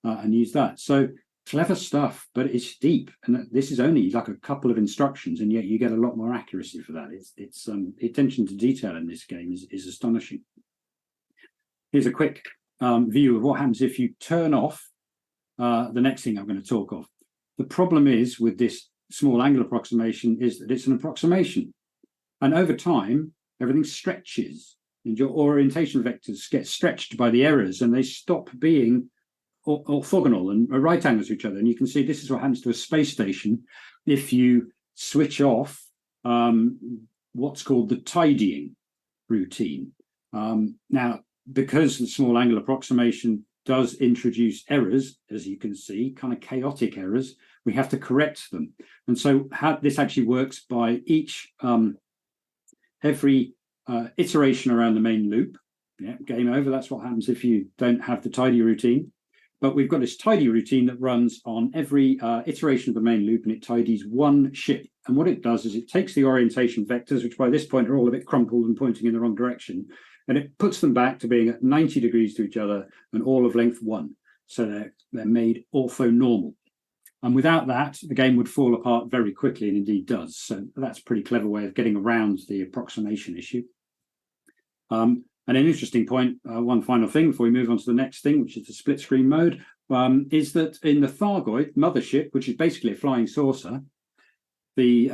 and use that. So clever stuff, but it's deep. And this is only like a couple of instructions, and yet you get a lot more accuracy for that. It's the attention to detail in this game is astonishing. Here's a quick view of what happens if you turn off the next thing I'm going to talk of. The problem is with this small angle approximation is that it's an approximation. And over time, everything stretches, and your orientation vectors get stretched by the errors, and they stop being orthogonal and right angles to each other. And you can see this is what happens to a space station if you switch off what's called the tidying routine. Now, because the small angle approximation does introduce errors, as you can see, kind of chaotic errors, we have to correct them. And so how this actually works by every iteration around the main loop. Yeah, game over. That's what happens if you don't have the tidy routine. But we've got this tidy routine that runs on every iteration of the main loop, and it tidies one ship. And what it does is it takes the orientation vectors, which by this point are all a bit crumpled and pointing in the wrong direction, and it puts them back to being at 90 degrees to each other and all of length 1. So they're made orthonormal. And without that, the game would fall apart very quickly, and indeed does. So that's a pretty clever way of getting around the approximation issue. And an interesting point, one final thing before we move on to the next thing, which is the split screen mode, is that in the Thargoid mothership, which is basically a flying saucer, the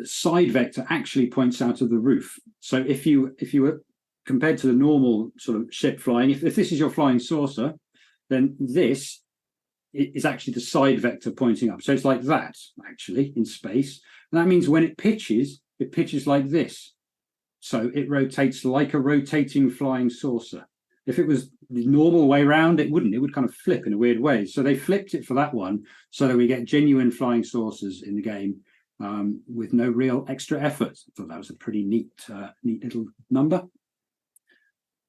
side vector actually points out of the roof. So if you were compared to the normal sort of ship flying, if this is your flying saucer, then this is actually the side vector pointing up. So it's like that, actually, in space. And that means when it pitches like this. So it rotates like a rotating flying saucer. If it was the normal way around, it wouldn't. It would kind of flip in a weird way. So they flipped it for that one so that we get genuine flying saucers in the game with no real extra effort. I thought that was a pretty neat little number.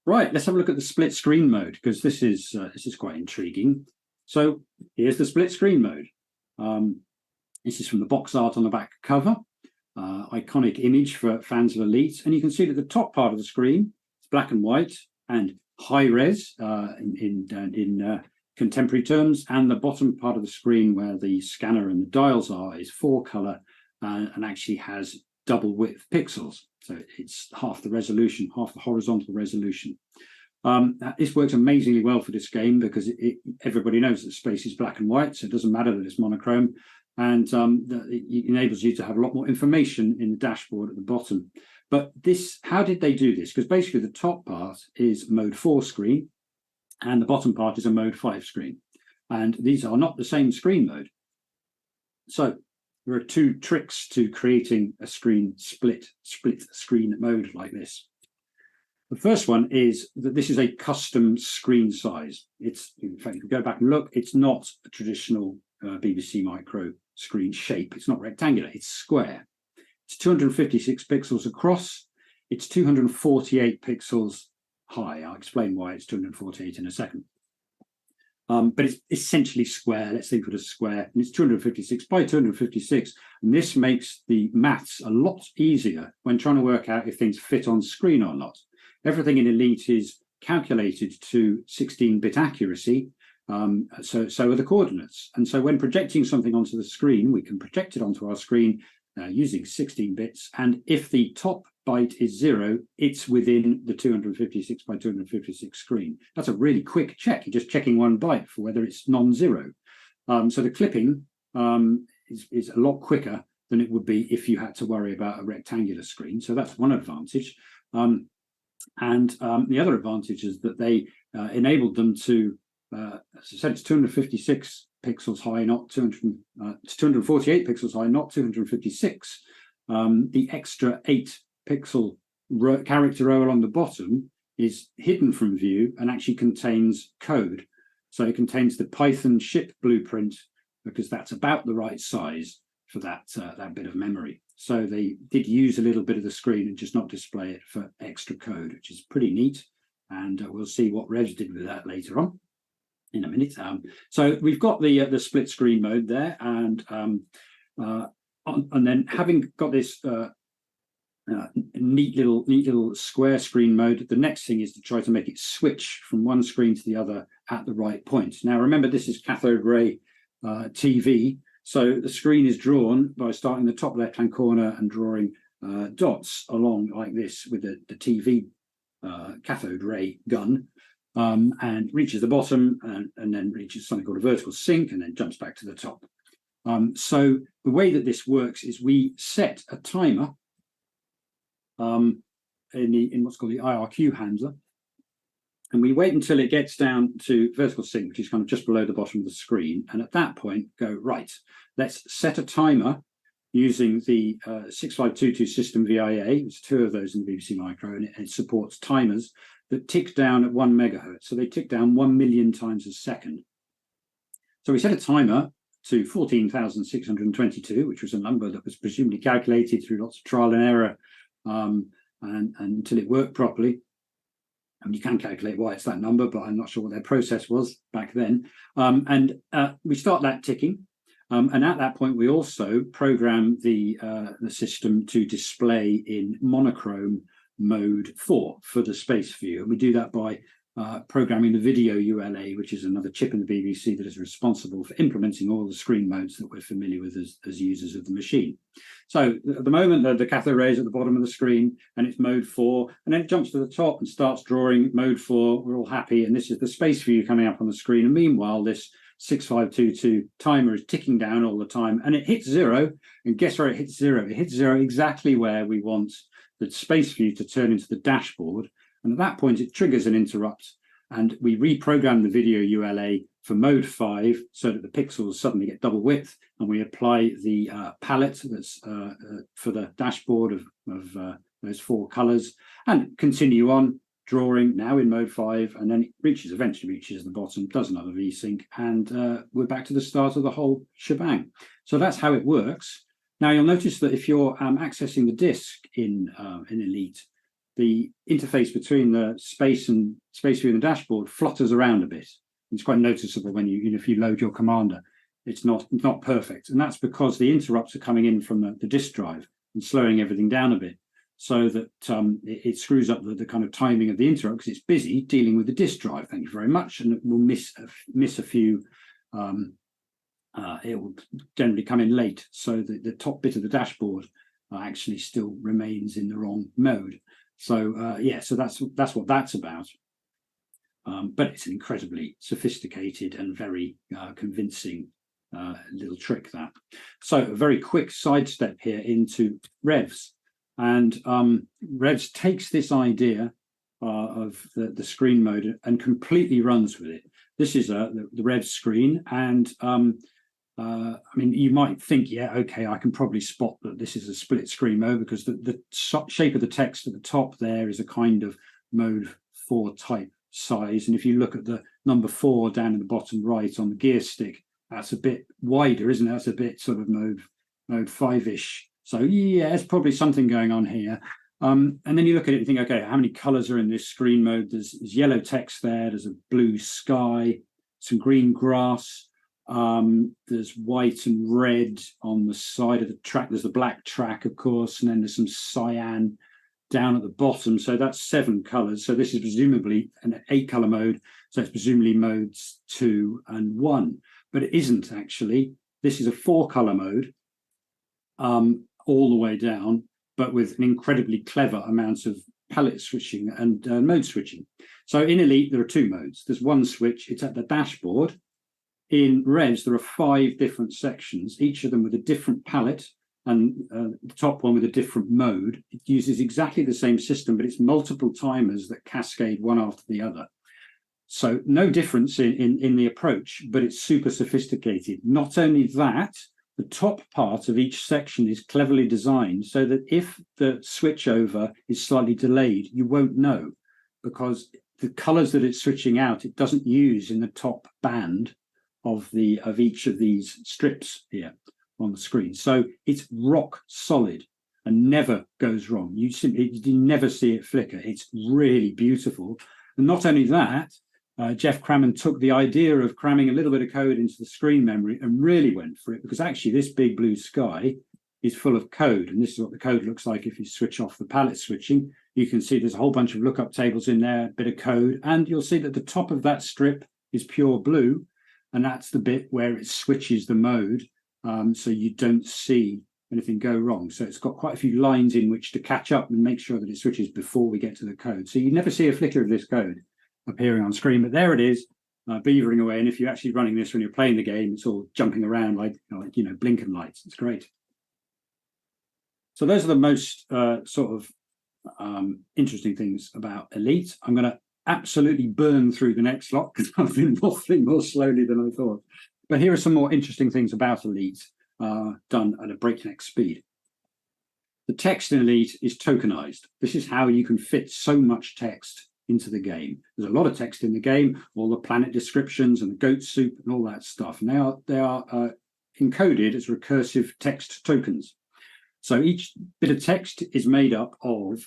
Right, let's have a look at the split screen mode, because this is quite intriguing. So here's the split screen mode. This is from the box art on the back cover. Iconic image for fans of Elite. And you can see that the top part of the screen is black and white and high res in contemporary terms, and the bottom part of the screen where the scanner and the dials are is 4-color and actually has double width pixels. So it's half the resolution, half the horizontal resolution. This works amazingly well for this game because everybody knows that space is black and white, so it doesn't matter that it's monochrome, and it enables you to have a lot more information in the dashboard at the bottom. But how did they do this? Because basically the top part is mode 4 screen, and the bottom part is a mode 5 screen. And these are not the same screen mode. So there are 2 tricks to creating a screen split screen mode like this. The first one is that this is a custom screen size. It's, in fact, if you go back and look, it's not a traditional BBC Micro screen shape. It's not rectangular, it's square. It's 256 pixels across. It's 248 pixels high. I'll explain why it's 248 in a second. But it's essentially square. Let's think of it as square. And it's 256 by 256. And this makes the maths a lot easier when trying to work out if things fit on screen or not. Everything in Elite is calculated to 16-bit accuracy. So are the coordinates. And so when projecting something onto the screen, we can project it onto our screen using 16 bits. And if the top byte is 0, it's within the 256 by 256 screen. That's a really quick check. You're just checking one byte for whether it's non-zero. So the clipping is a lot quicker than it would be if you had to worry about a rectangular screen. So that's one advantage. And the other advantage is that they enabled them to, as I said, it's 256 pixels high, not 200. It's 248 pixels high, not 256. The extra 8-pixel character row along the bottom is hidden from view and actually contains code. So it contains the Python ship blueprint because that's about the right size for that bit of memory. So they did use a little bit of the screen and just not display it for extra code, which is pretty neat. And we'll see what Revs did with that later on in a minute. So we've got the split screen mode there, and then having got this neat little square screen mode, the next thing is to try to make it switch from one screen to the other at the right point. Now remember, this is cathode ray TV, so the screen is drawn by starting the top left-hand corner and drawing dots along like this with the TV cathode ray gun, and reaches the bottom and then reaches something called a vertical sync and then jumps back to the top. So the way that this works is we set a timer in what's called the IRQ handler, and we wait until it gets down to vertical sync, which is kind of just below the bottom of the screen. And at that point, go, right, let's set a timer using the 6522 system VIA. There's 2 of those in the BBC Micro, and it supports timers that tick down at 1 megahertz. So they tick down 1 million times a second. So we set a timer to 14,622, which was a number that was presumably calculated through lots of trial and error and until it worked properly. And you can calculate why it's that number, but I'm not sure what their process was back then. We start that ticking. And at that point, we also program the system to display in monochrome mode 4 for the space view. And we do that by programming the video ULA, which is another chip in the BBC that is responsible for implementing all the screen modes that we're familiar with as users of the machine. So at the moment, the cathode ray is at the bottom of the screen and it's mode 4, and then it jumps to the top and starts drawing mode 4. We're all happy, and this is the space view coming up on the screen. And meanwhile, this 6522 timer is ticking down all the time, and it hits 0. And guess where it hits 0? It hits 0 exactly where we want the space view to turn into the dashboard. And at that point, it triggers an interrupt, and we reprogram the video ULA for mode 5 so that the pixels suddenly get double width, and we apply the palette that's for the dashboard of those 4 colors, and continue on drawing now in mode 5, and then it eventually reaches the bottom, does another VSync, and we're back to the start of the whole shebang. So that's how it works. Now you'll notice that if you're accessing the disk in Elite, the interface between the space view and the dashboard flutters around a bit. It's quite noticeable when if you load your commander. It's not perfect, and that's because the interrupts are coming in from the disk drive and slowing everything down a bit. so that it screws up the kind of timing of the interrupt because it's busy dealing with the disk drive. Thank you very much, and it will miss a few. It will generally come in late, so the top bit of the dashboard actually still remains in the wrong mode. So yeah, so that's what that's about. But it's an incredibly sophisticated and very convincing little trick, that. So a very quick sidestep here into revs. And revs takes this idea of the screen mode and completely runs with it. This is the revs screen, and I mean, you might think, yeah, okay, I can probably spot that this is a split screen mode because the shape of the text at the top there is a kind of mode 4 type size. And if you look at the number 4 down in the bottom right on the gear stick, that's a bit wider, isn't it? That's a bit sort of mode 5-ish. So yeah, there's probably something going on here. And then you look at it and think, okay, how many colors are in this screen mode? There's yellow text there, there's a blue sky, some green grass. There's white and red on the side of the track. There's the black track, of course, and then there's some cyan down at the bottom. So that's 7 colors. So this is presumably an 8-color mode. So it's presumably modes 2 and 1, but it isn't actually. This is a 4-color mode all the way down, but with an incredibly clever amount of palette switching and mode switching. So in Elite, there are 2 modes. There's one switch, it's at the dashboard. In revs, there are 5 different sections, each of them with a different palette, and the top one with a different mode. It uses exactly the same system, but it's multiple timers that cascade one after the other. So no difference in the approach, but it's super sophisticated. Not only that, the top part of each section is cleverly designed so that if the switchover is slightly delayed, you won't know, because the colors that it's switching out, it doesn't use in the top band of each of these strips here on the screen. So it's rock solid and never goes wrong. You never see it flicker. It's really beautiful. And not only that, Jeff Crammond took the idea of cramming a little bit of code into the screen memory and really went for it, because actually this big blue sky is full of code. And this is what the code looks like if you switch off the palette switching. You can see there's a whole bunch of lookup tables in there, a bit of code, and you'll see that the top of that strip is pure blue. And that's the bit where it switches the mode, so you don't see anything go wrong. So it's got quite a few lines in which to catch up and make sure that it switches before we get to the code. So you never see a flicker of this code appearing on screen, but there it is, beavering away. And if you're actually running this when you're playing the game, it's all jumping around like blinking lights. It's great. So those are the most sort of interesting things about Elite. I'm going to absolutely burn through the next lot because I've been waffling more slowly than I thought. But here are some more interesting things about Elite done at a breakneck speed. The text in Elite is tokenized. This is how you can fit so much text into the game. There's a lot of text in the game, all the planet descriptions and the goat soup and all that stuff. And they are encoded as recursive text tokens. So each bit of text is made up of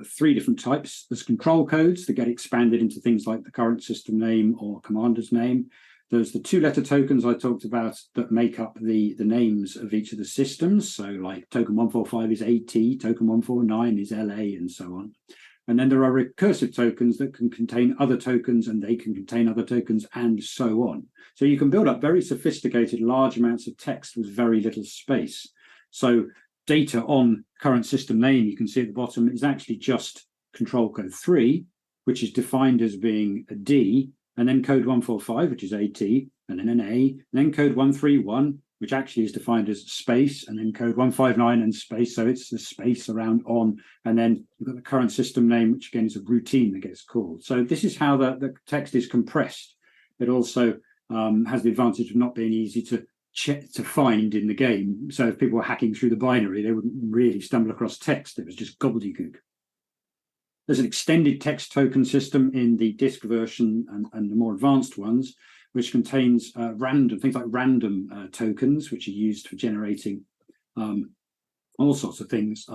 3 different types. There's control codes that get expanded into things like the current system name or commander's name. There's the 2-letter tokens I talked about that make up the names of each of the systems. So like token 145 is AT, token 149 is LA, and so on. And then there are recursive tokens that can contain other tokens, and they can contain other tokens, and so on. So you can build up very sophisticated large amounts of text with very little space. So data on current system name, you can see at the bottom, is actually just control code 3, which is defined as being a D, and then code 145, which is AT, and then an A, and then code 131, which actually is defined as space, and then code 159 and space. So it's the space around on, and then you've got the current system name, which again is a routine that gets called. So this is how the text is compressed. It also has the advantage of not being easy to find in the game. So if people were hacking through the binary, they wouldn't really stumble across text. It was just gobbledygook. There's an extended text token system in the disk version and the more advanced ones, which contains things like random tokens, which are used for generating all sorts of things,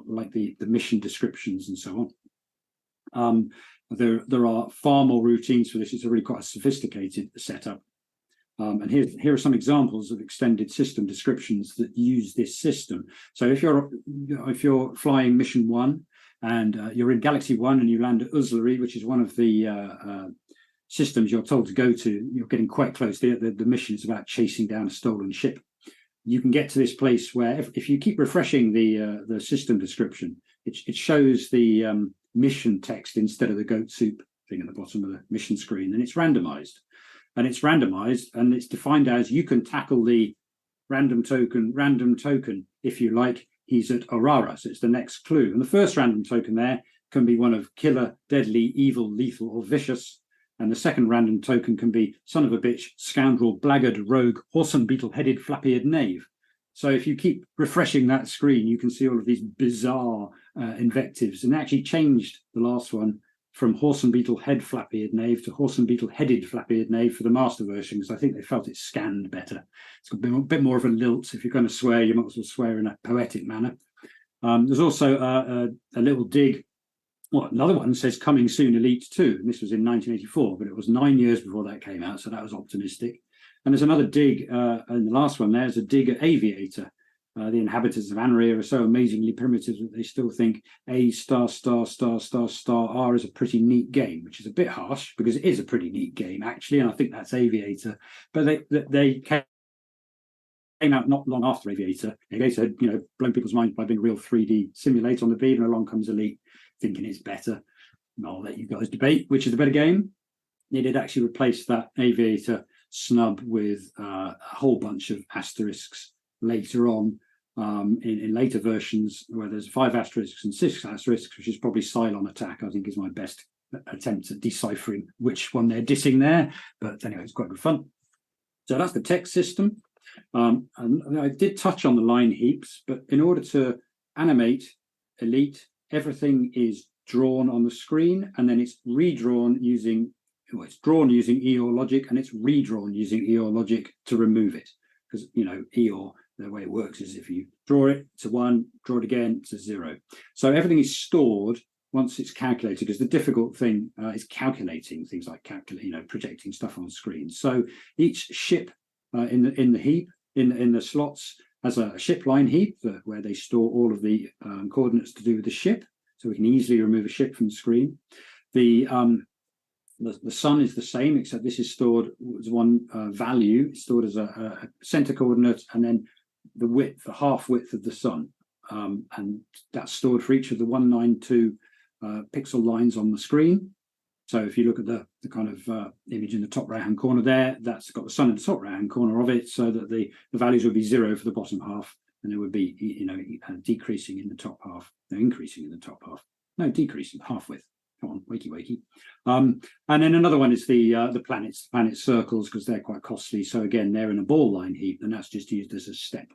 like the mission descriptions and so on. There are far more routines for this. It's really quite a sophisticated setup. And here are some examples of extended system descriptions that use this system. So if you're flying mission 1 and you're in Galaxy 1 and you land at Uzlari, which is one of the systems you're told to go to, you're getting quite close. The mission is about chasing down a stolen ship. You can get to this place where if you keep refreshing the system description, it shows the mission text instead of the goat soup thing at the bottom of the mission screen, and it's randomized. And it's defined as you can tackle the random token if you like. He's at Aurora, so it's the next clue. And the first random token there can be one of killer, deadly, evil, lethal, or vicious. And the second random token can be son of a bitch, scoundrel, blackguard, rogue, whoreson, beetle-headed, flap-eared knave. So if you keep refreshing that screen, you can see all of these bizarre invectives. And they actually changed the last one from horse and beetle head flap-eared knave to horse and beetle headed flap-eared knave for the master version, because I think they felt it scanned better. It's got a bit more of a lilt. If you're going to swear, you might as well swear in a poetic manner. There's also a little dig. Well, another one says coming soon Elite 2, and this was in 1984, but it was 9 years before that came out, so that was optimistic. And there's another dig, and the last one there's a dig at Aviator. The inhabitants of Anria are so amazingly primitive that they still think A star star star star star R is a pretty neat game, which is a bit harsh because it is a pretty neat game actually, and I think that's Aviator. But they came out not long after Aviator. Aviator had blown people's minds by being a real 3D simulator on the Vive, and along comes Elite, thinking it's better. And I'll let you guys debate which is the better game. They did actually replace that Aviator snub with a whole bunch of asterisks later on in later versions, where there's 5 asterisks and 6 asterisks, which is probably Cylon Attack, I think is my best attempt at deciphering which one they're dissing there. But anyway, it's quite good fun. So that's the text system. And I did touch on the line heaps, but in order to animate Elite, everything is drawn on the screen, and then it's redrawn using, well, it's drawn using Eeyore logic, and it's redrawn using Eeyore logic to remove it. Because, Eeyore, the way it works is if you draw it to 1, draw it again to 0. So everything is stored once it's calculated, because the difficult thing is calculating things like projecting stuff on screen. So each ship in the heap, in the slots, has a ship line heap where they store all of the coordinates to do with the ship. So we can easily remove a ship from the screen. The sun is the same, except this is stored as one value. It's stored as a center coordinate, and then the width, the half width of the sun. And that's stored for each of the 192 pixel lines on the screen. So if you look at the kind of image in the top right-hand corner there, that's got the sun in the top right-hand corner of it, so that the values would be 0 for the bottom half, and it would be, decreasing in the top half, no, increasing in the top half, no, decreasing, half width. Come on, wakey. And then another one is the planets, planet circles, because they're quite costly. So again, they're in a ball line heap, and that's just used as a step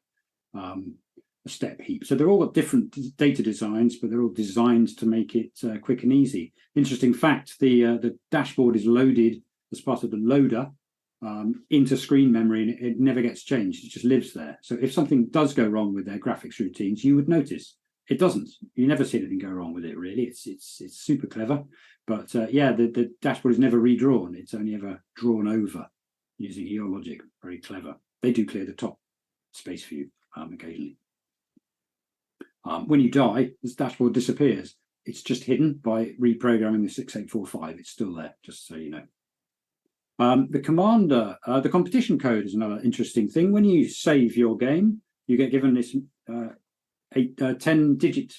heap. So they're all got different data designs, but they're all designed to make it quick and easy. Interesting fact: the dashboard is loaded as part of the loader into screen memory, and it never gets changed. It just lives there. So if something does go wrong with their graphics routines, you would notice. It doesn't. You never see anything go wrong with it, really. It's super clever. But the dashboard is never redrawn. It's only ever drawn over using Eeyore logic. Very clever. They do clear the top space for you occasionally. When you die, this dashboard disappears. It's just hidden by reprogramming the 6845. It's still there, just so you know. The commander, the competition code is another interesting thing. When you save your game, you get given this 10-digit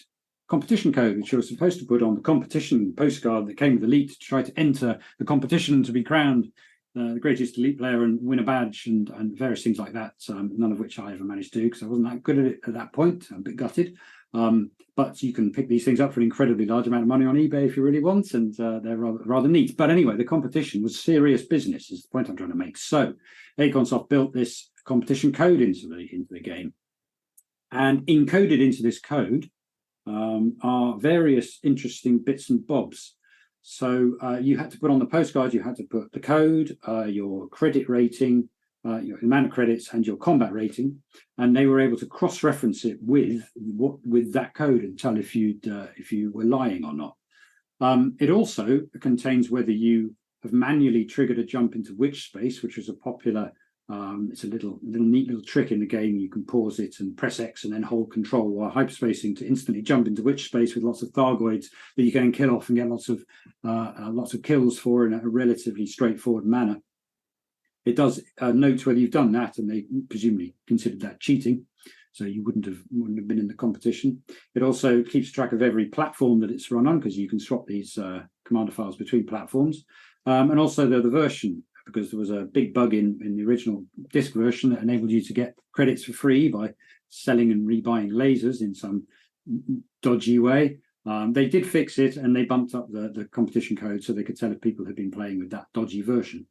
competition code, which you're supposed to put on the competition postcard that came with Elite to try to enter the competition to be crowned the greatest Elite player and win a badge and various things like that, none of which I ever managed to do because I wasn't that good at it at that point. I'm a bit gutted. But you can pick these things up for an incredibly large amount of money on eBay if you really want, and they're rather neat. But anyway, the competition was serious business, is the point I'm trying to make. So Acornsoft built this competition code into the game. And encoded into this code are various interesting bits and bobs. So you had to put on the postcard, you had to put the code, your credit rating, your amount of credits, and your combat rating, and they were able to cross-reference it with that code and tell if you were lying or not. It also contains whether you have manually triggered a jump into which space, which was a popular It's a little neat little trick in the game. You can pause it and press X and then hold control while hyperspacing to instantly jump into witch space with lots of Thargoids that you can kill off and get lots of kills for in a relatively straightforward manner. It does note whether you've done that, and they presumably considered that cheating, so you wouldn't have been in the competition. It also keeps track of every platform that it's run on, because you can swap these commander files between platforms, and also the version, because there was a big bug in the original disk version that enabled you to get credits for free by selling and rebuying lasers in some dodgy way. They did fix it, and they bumped up the competition code so they could tell if people had been playing with that dodgy version.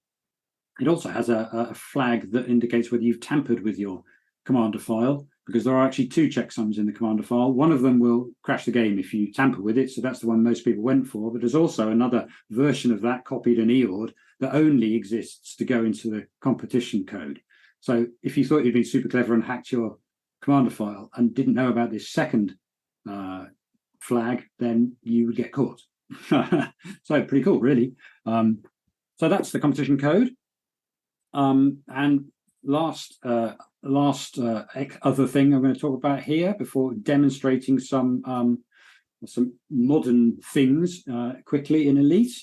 It also has a flag that indicates whether you've tampered with your commander file, because there are actually two checksums in the commander file. One of them will crash the game if you tamper with it, so that's the one most people went for. But there's also another version of that copied and EOR'd that only exists to go into the competition code. So if you thought you'd been super clever and hacked your commander file and didn't know about this second flag, then you would get caught. So pretty cool, really. So that's the competition code. And last other thing I'm going to talk about here before demonstrating some modern things quickly in Elite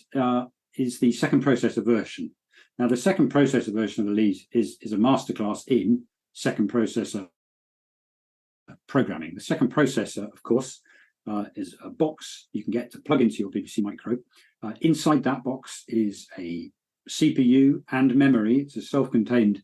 is the second processor version. Now, the second processor version of Elite is a masterclass in second processor programming. The second processor, of course, is a box you can get to plug into your BBC Micro. Inside that box is a CPU and memory. It's a self-contained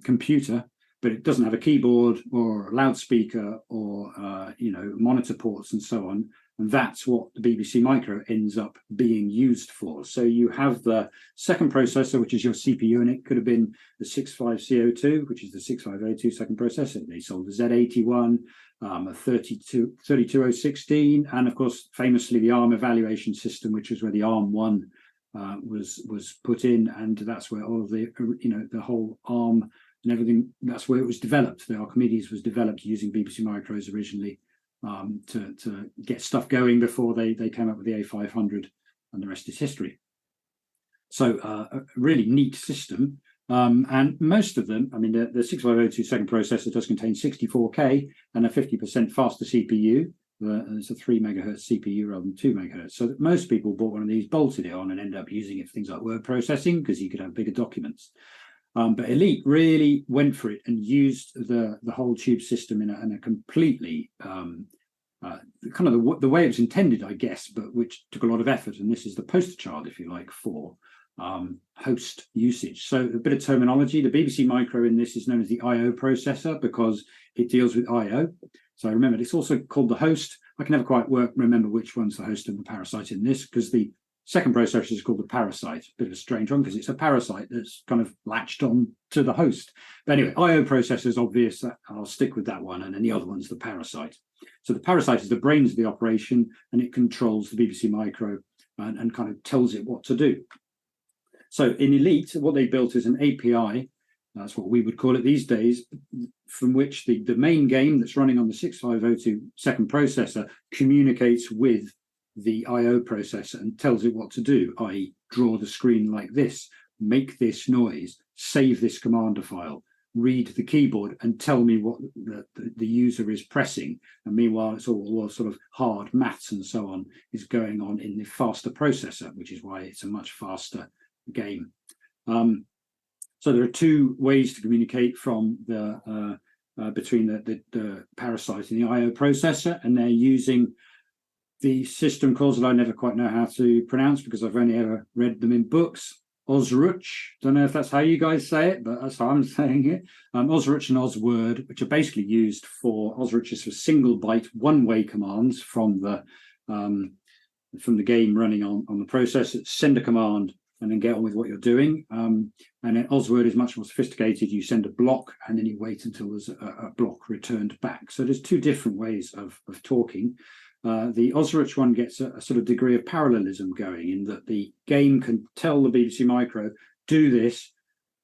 computer, but it doesn't have a keyboard or a loudspeaker or monitor ports and so on. And that's what the BBC Micro ends up being used for. So you have the second processor, which is your CPU, and it could have been the 65C02, which is the 6502 second processor. They sold the Z81, a 32016, and of course, famously, the ARM evaluation system, which was where the ARM 1 was put in, and that's where all of the the whole ARM and everything, that's where it was developed. The Archimedes was developed using BBC Micros originally to get stuff going before they came up with the A500, and the rest is history. So a really neat system, and most of them, I mean, the 6502 second processor does contain 64K and a 50% faster CPU. It's a 3 megahertz CPU rather than 2 megahertz. So that most people bought one of these, bolted it on, and ended up using it for things like word processing, because you could have bigger documents. But Elite really went for it and used the whole tube system in a completely kind of the way it was intended, I guess, but which took a lot of effort. And this is the poster child, if you like, for host usage. So a bit of terminology. The BBC Micro in this is known as the I/O processor because it deals with I/O. So remember, it's also called the host. I can never quite remember which one's the host and the parasite in this, because the second processor is called the parasite. A bit of a strange one, because it's a parasite that's kind of latched on to the host. But anyway, I/O processor is obvious. I'll stick with that one. And then the other one's the parasite. So the parasite is the brains of the operation, and it controls the BBC Micro and kind of tells it what to do. So in Elite, what they built is an API. That's what we would call it these days, from which the main game that's running on the 6502 second processor communicates with the I/O processor and tells it what to do, i.e. draw the screen like this, make this noise, save this commander file, read the keyboard and tell me what the user is pressing. And meanwhile, it's all sort of hard maths and so on is going on in the faster processor, which is why it's a much faster game. So there are two ways to communicate from between the parasite and the I/O processor, and they're using the system calls that I never quite know how to pronounce because I've only ever read them in books. WROCC, don't know if that's how you guys say it, but that's how I'm saying it. WROCC and OSWord, which are basically used for WROCC is for single byte one-way commands from the game running on the processor. Send a command and then get on with what you're doing. And then OSWord is much more sophisticated. You send a block and then you wait until there's a block returned back. So there's two different ways of talking. The WROCC one gets a sort of degree of parallelism going in that the game can tell the BBC Micro, do this,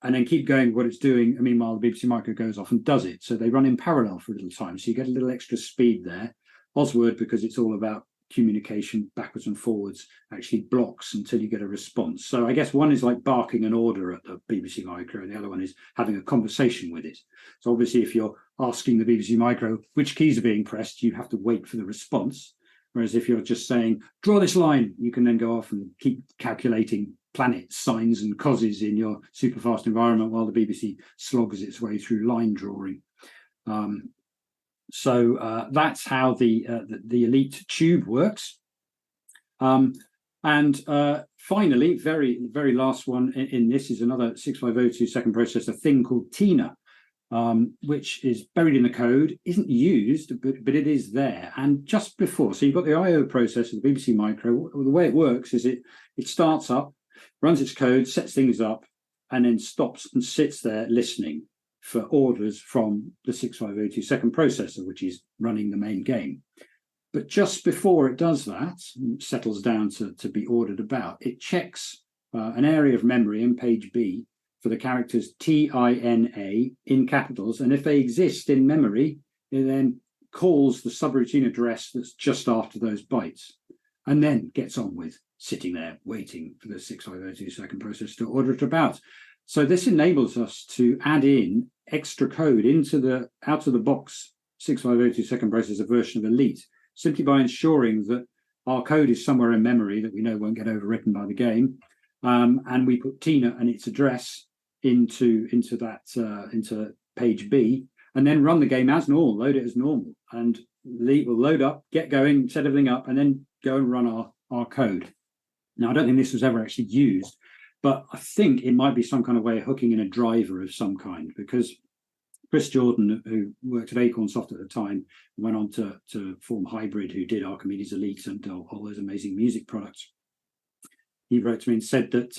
and then keep going what it's doing. And meanwhile, the BBC Micro goes off and does it. So they run in parallel for a little time. So you get a little extra speed there. OSWord, because it's all about communication backwards and forwards actually blocks until you get a response. So I guess one is like barking an order at the BBC Micro, and the other one is having a conversation with it. So obviously, if you're asking the BBC Micro which keys are being pressed, you have to wait for the response. Whereas if you're just saying, draw this line, you can then go off and keep calculating planets, sines and causes in your super fast environment while the BBC slogs its way through line drawing. So that's how the Elite tube works. And finally, very last one in this is another 6502 second processor thing called Tina, which is buried in the code, isn't used, but it is there. And just before, so you've got the I/O processor, the BBC Micro. The way it works is it starts up, runs its code, sets things up, and then stops and sits there listening for orders from the 6502 second processor, which is running the main game. But just before it does that, settles down to be ordered about, it checks an area of memory in page B for the characters TINA in capitals. And if they exist in memory, it then calls the subroutine address that's just after those bytes, and then gets on with sitting there waiting for the 6502 second processor to order it about. So this enables us to add in extra code into the out-of-the-box 6502 second processor version of Elite, simply by ensuring that our code is somewhere in memory that we know won't get overwritten by the game, and we put Tina and its address into page B, and then run the game as normal, load it as normal, and Elite will load up, get going, set everything up, and then go and run our code. Now, I don't think this was ever actually used, but I think it might be some kind of way of hooking in a driver of some kind, because Chris Jordan, who worked at Acorn Soft at the time, went on to form Hybrid, who did Archimedes Elite and all those amazing music products. He wrote to me and said that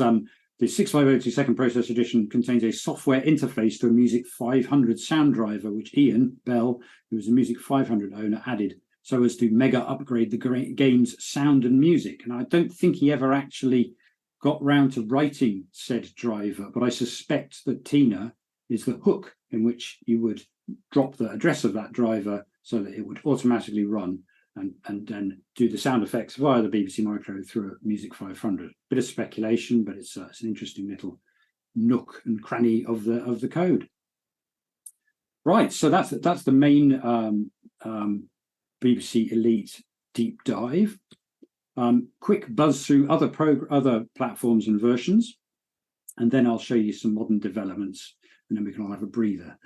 the 6502 second processor edition contains a software interface to a Music 500 sound driver, which Ian Bell, who was a Music 500 owner, added so as to mega upgrade the game's sound and music. And I don't think he ever actually got round to writing said driver, but I suspect that Tina is the hook in which you would drop the address of that driver so that it would automatically run and then do the sound effects via the BBC Micro through a Music 500. Bit of speculation, but it's an interesting little nook and cranny of the code. Right, so that's the main BBC Elite deep dive. Quick buzz through other platforms and versions, and then I'll show you some modern developments, and then we can all have a breather.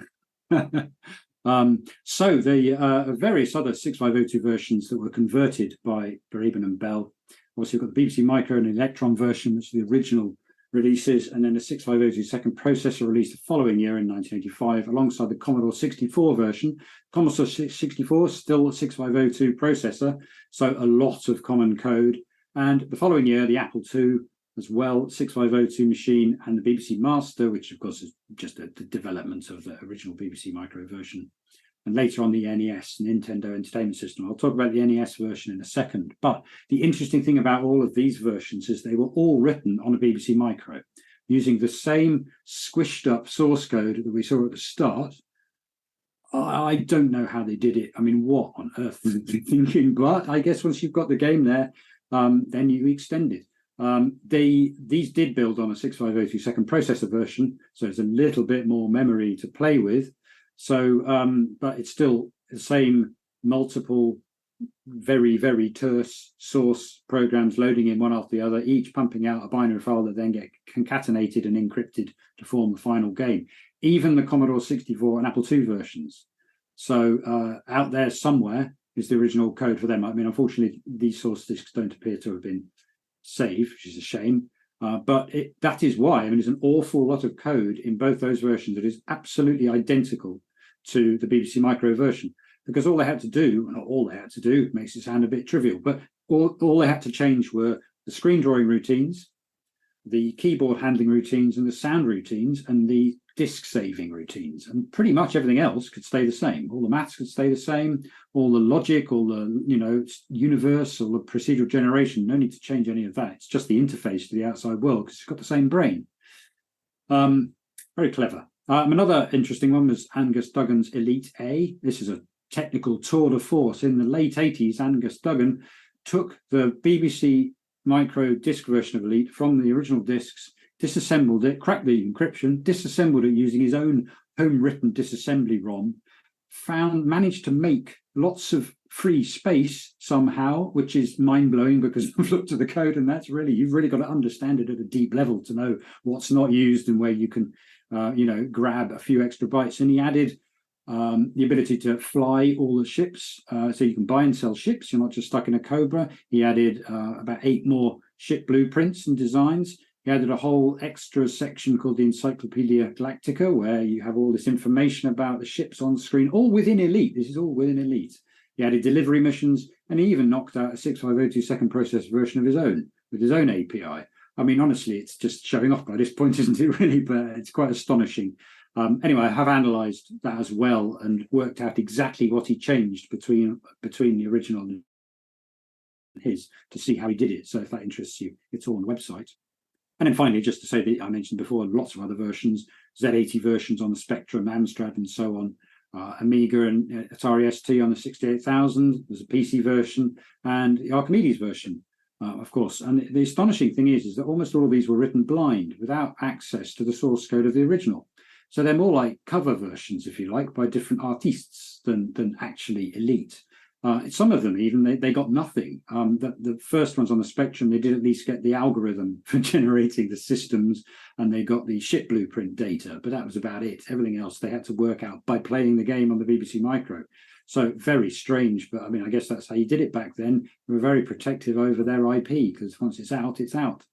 So the various other 6502 versions that were converted by Beraben and Bell. Obviously, we've got the BBC Micro and Electron version, which are the original releases, and then the 6502 second processor released the following year in 1985, alongside the Commodore 64 version. Commodore 64 still a 6502 processor, so a lot of common code. And the following year, the Apple II as well, 6502 machine, and the BBC Master, which of course is just the development of the original BBC Micro version. And later on, the NES, Nintendo Entertainment System. I'll talk about the NES version in a second. But the interesting thing about all of these versions is they were all written on a BBC Micro using the same squished up source code that we saw at the start. I don't know how they did it. I mean, what on earth were they thinking? But I guess once you've got the game there, then you extend it. These did build on a 6502 second processor version, so it's a little bit more memory to play with. So, but it's still the same multiple, very, very terse source programs loading in one after the other, each pumping out a binary file that then get concatenated and encrypted to form the final game. Even the Commodore 64 and Apple II versions. So out there somewhere is the original code for them. I mean, unfortunately, these source disks don't appear to have been saved, which is a shame. But that is why, I mean, there's an awful lot of code in both those versions that is absolutely identical to the BBC Micro version, because all they had to do, not all they had to do, makes it sound a bit trivial, but all they had to change were the screen drawing routines, the keyboard handling routines, and the sound routines, and the disk saving routines. And pretty much everything else could stay the same. All the maths could stay the same, all the logic, all the universe, all the procedural generation. No need to change any of that. It's just the interface to the outside world because it's got the same brain. Very clever. Another interesting one was Angus Duggan's Elite A. This is a technical tour de force. In the late 80s, Angus Duggan took the BBC micro disk version of Elite from the original disks, disassembled it, cracked the encryption, disassembled it using his own home-written disassembly ROM, managed to make lots of free space somehow, which is mind-blowing because I've looked at the code, and you've really got to understand it at a deep level to know what's not used and where you can grab a few extra bytes. And he added the ability to fly all the ships, so you can buy and sell ships. You're not just stuck in a Cobra. He added about 8 more ship blueprints and designs. He added a whole extra section called the Encyclopedia Galactica, where you have all this information about the ships on screen, all within Elite. This is all within Elite. He added delivery missions, and he even knocked out a 6502 second process version of his own, with his own API. I mean, honestly, it's just showing off by this point, isn't it, really? But it's quite astonishing. Anyway, I have analysed that as well and worked out exactly what he changed between the original and his to see how he did it. So if that interests you, it's all on the website. And then finally, just to say that I mentioned before, lots of other versions, Z80 versions on the Spectrum, Amstrad, and so on, Amiga and Atari ST on the 68000. There's a PC version and the Archimedes version, of course. And the astonishing thing is that almost all of these were written blind, without access to the source code of the original. So they're more like cover versions, if you like, by different artists than actually Elite. Some of them even, they got nothing. The first ones on the Spectrum, they did at least get the algorithm for generating the systems, and they got the ship blueprint data, but that was about it. Everything else they had to work out by playing the game on the BBC Micro. So very strange, but I mean, I guess that's how you did it back then. They were very protective over their IP, because once it's out, it's out.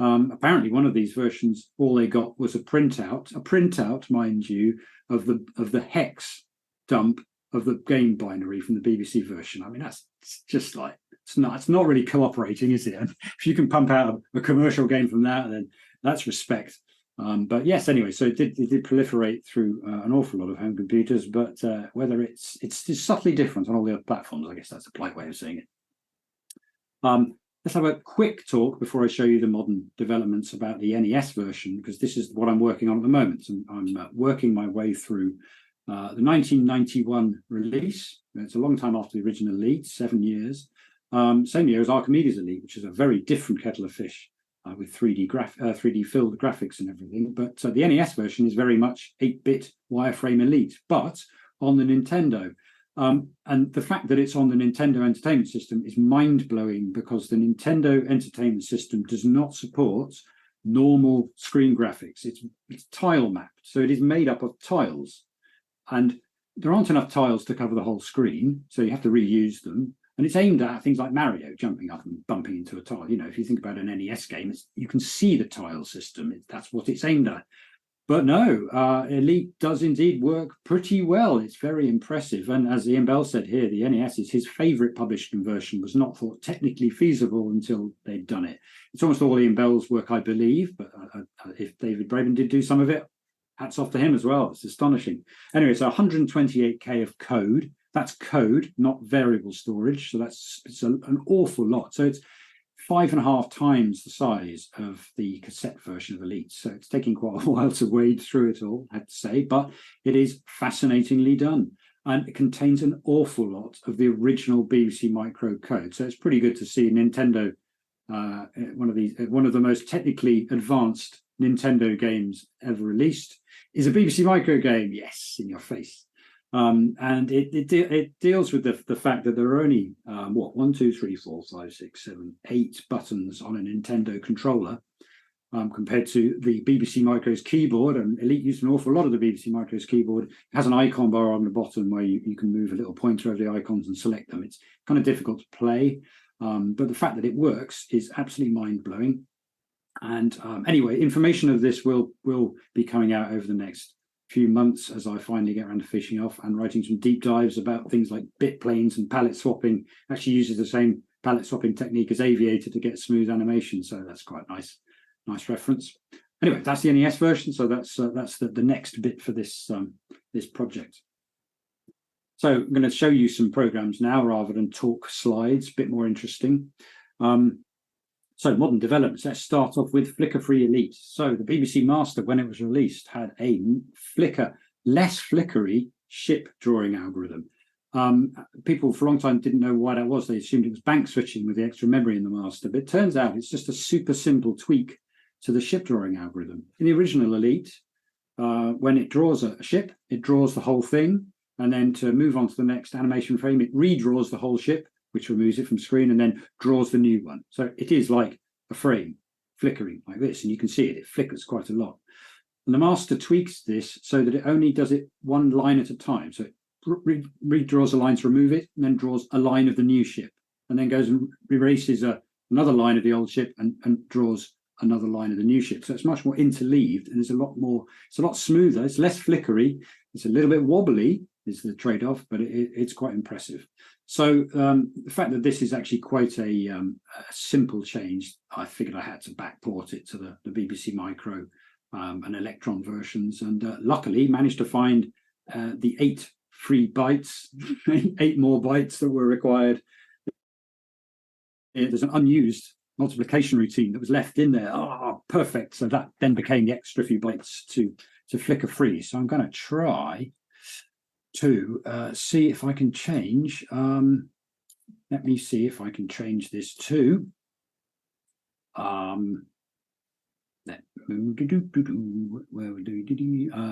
Apparently one of these versions, all they got was a printout, mind you, of the hex dump of the game binary from the BBC version. I mean, that's just like, it's not really cooperating, is it? And if you can pump out a commercial game from that, then that's respect. But yes, anyway, so it did proliferate through an awful lot of home computers, but whether it's subtly different on all the other platforms, I guess that's a polite way of saying it. Let's have a quick talk before I show you the modern developments about the NES version, because this is what I'm working on at the moment. And I'm working my way through the 1991 release. It's a long time after the original Elite, 7 years. Same year as Archimedes Elite, which is a very different kettle of fish with 3D filled graphics and everything. But the NES version is very much 8-bit wireframe Elite, but on the Nintendo. And the fact that it's on the Nintendo Entertainment System is mind-blowing, because the Nintendo Entertainment System does not support normal screen graphics. It's tile mapped, so it is made up of tiles. And there aren't enough tiles to cover the whole screen, so you have to reuse them. And it's aimed at things like Mario, jumping up and bumping into a tile. You know, if you think about an NES game, you can see the tile system. That's what it's aimed at. But no, Elite does indeed work pretty well. It's very impressive. And as Ian Bell said here, the NES is his favourite published conversion, was not thought technically feasible until they'd done it. It's almost all Ian Bell's work, I believe, but if David Braben did do some of it, hats off to him as well. It's astonishing. Anyway, so 128K of code. That's code, not variable storage. So it's an awful lot. So it's 5.5 times the size of the cassette version of Elite. So it's taking quite a while to wade through it all, I have to say, but it is fascinatingly done. And it contains an awful lot of the original BBC Micro code. So it's pretty good to see Nintendo, one of the most technically advanced Nintendo games ever released is a BBC Micro game. Yes, in your face. And it deals with the fact that there are only 1, 2, 3, 4, 5, 6, 7, 8 buttons on a Nintendo controller, compared to the BBC Micro's keyboard. And Elite used an awful lot of the BBC Micro's keyboard. It has an icon bar on the bottom where you can move a little pointer over the icons and select them. It's kind of difficult to play, but the fact that it works is absolutely mind-blowing. And anyway, information of this will be coming out over the next few months as I finally get around to finishing off and writing some deep dives about things like bit planes and palette swapping. Actually uses the same palette swapping technique as Aviator to get smooth animation, so that's quite nice reference. Anyway, that's the NES version, so that's the next bit for this this project. So I'm going to show you some programs now rather than talk slides, a bit more interesting. So modern developments, let's start off with flicker-free Elite. So the BBC Master, when it was released, had a less flickery ship drawing algorithm. People for a long time didn't know why that was. They assumed it was bank switching with the extra memory in the master, but it turns out it's just a super simple tweak to the ship drawing algorithm. In the original Elite, when it draws a ship, it draws the whole thing, and then to move on to the next animation frame, it redraws the whole ship, which removes it from screen, and then draws the new one. So it is like a frame flickering like this, and you can see it flickers quite a lot. And the master tweaks this so that it only does it one line at a time. So it redraws a line to remove it, and then draws a line of the new ship, and then goes and erases another line of the old ship and draws another line of the new ship. So it's much more interleaved, and it's a lot smoother. It's less flickery. It's a little bit wobbly is the trade-off, but it's quite impressive. So the fact that this is actually quite a simple change, I figured I had to backport it to the BBC Micro and Electron versions, and luckily managed to find the 8 free bytes, 8 more bytes that were required. There's an unused multiplication routine that was left in there. Oh, perfect. So that then became the extra few bytes to flicker free. So I'm going to try to see if I can change. Let me see if I can change this to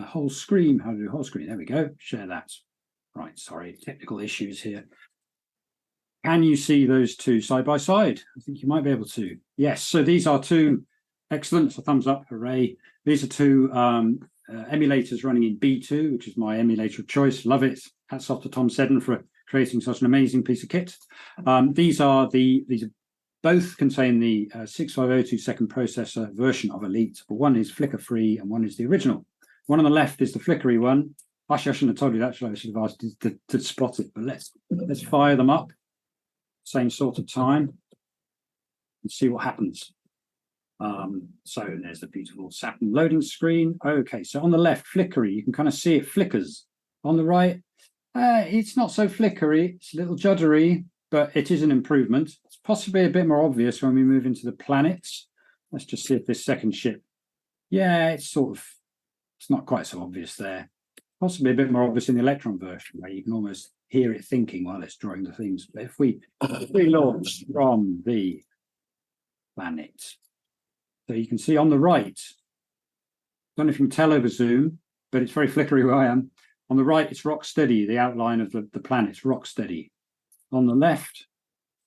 whole screen. How to do whole screen? There we go. Share that. Right. Sorry, technical issues here. Can you see those two side by side? I think you might be able to. Yes. So these are two. Excellent. So thumbs up. Hooray. These are two emulators running in B2, which is my emulator of choice. Love it. Hats off to Tom Seddon for creating such an amazing piece of kit. These are both contain the 6502 second processor version of Elite, but one is flicker free and one is the original. One on the left is the flickery one. Actually, I shouldn't have told you that. I should have asked to spot it, but let's fire them up. Same sort of time and see what happens. So there's the beautiful Saturn loading screen. Okay, so on the left, flickery, you can kind of see it flickers. On the right, it's not so flickery, it's a little juddery, but it is an improvement. It's possibly a bit more obvious when we move into the planets. Let's just see if this second ship, yeah, it's not quite so obvious there. Possibly a bit more obvious in the Electron version, where you can almost hear it thinking while it's drawing the things. But if we launch from the planet, so you can see on the right, I don't know if you can tell over Zoom, but it's very flickery where I am. On the right, it's rock steady. The outline of the planet's rock steady. On the left,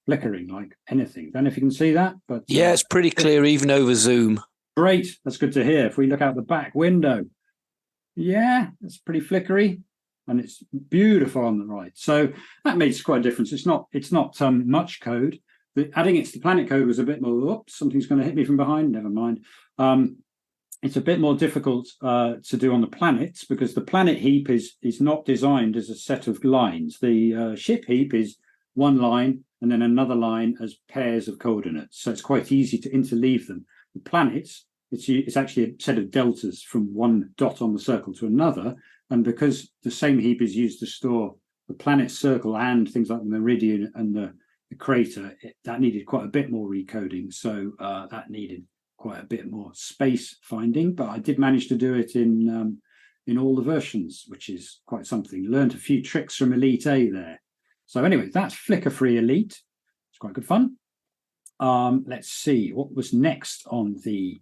flickering like anything. Don't know if you can see that, but yeah, it's pretty clear even over Zoom. Great, that's good to hear. If we look out the back window, yeah, it's pretty flickery, and it's beautiful on the right. So that makes quite a difference. It's not much code. Adding it to the planet code was a bit more, oops, something's going to hit me from behind, never mind. It's a bit more difficult to do on the planets because the planet heap is not designed as a set of lines. The ship heap is one line and then another line as pairs of coordinates. So it's quite easy to interleave them. The planets, it's actually a set of deltas from one dot on the circle to another. And because the same heap is used to store the planet circle and things like the meridian and the crater, that needed quite a bit more recoding. So that needed quite a bit more space finding, but I did manage to do it in all the versions, which is quite something. Learned a few tricks from Elite A there. So anyway, that's flicker free Elite. It's quite good fun. Let's see what was next on the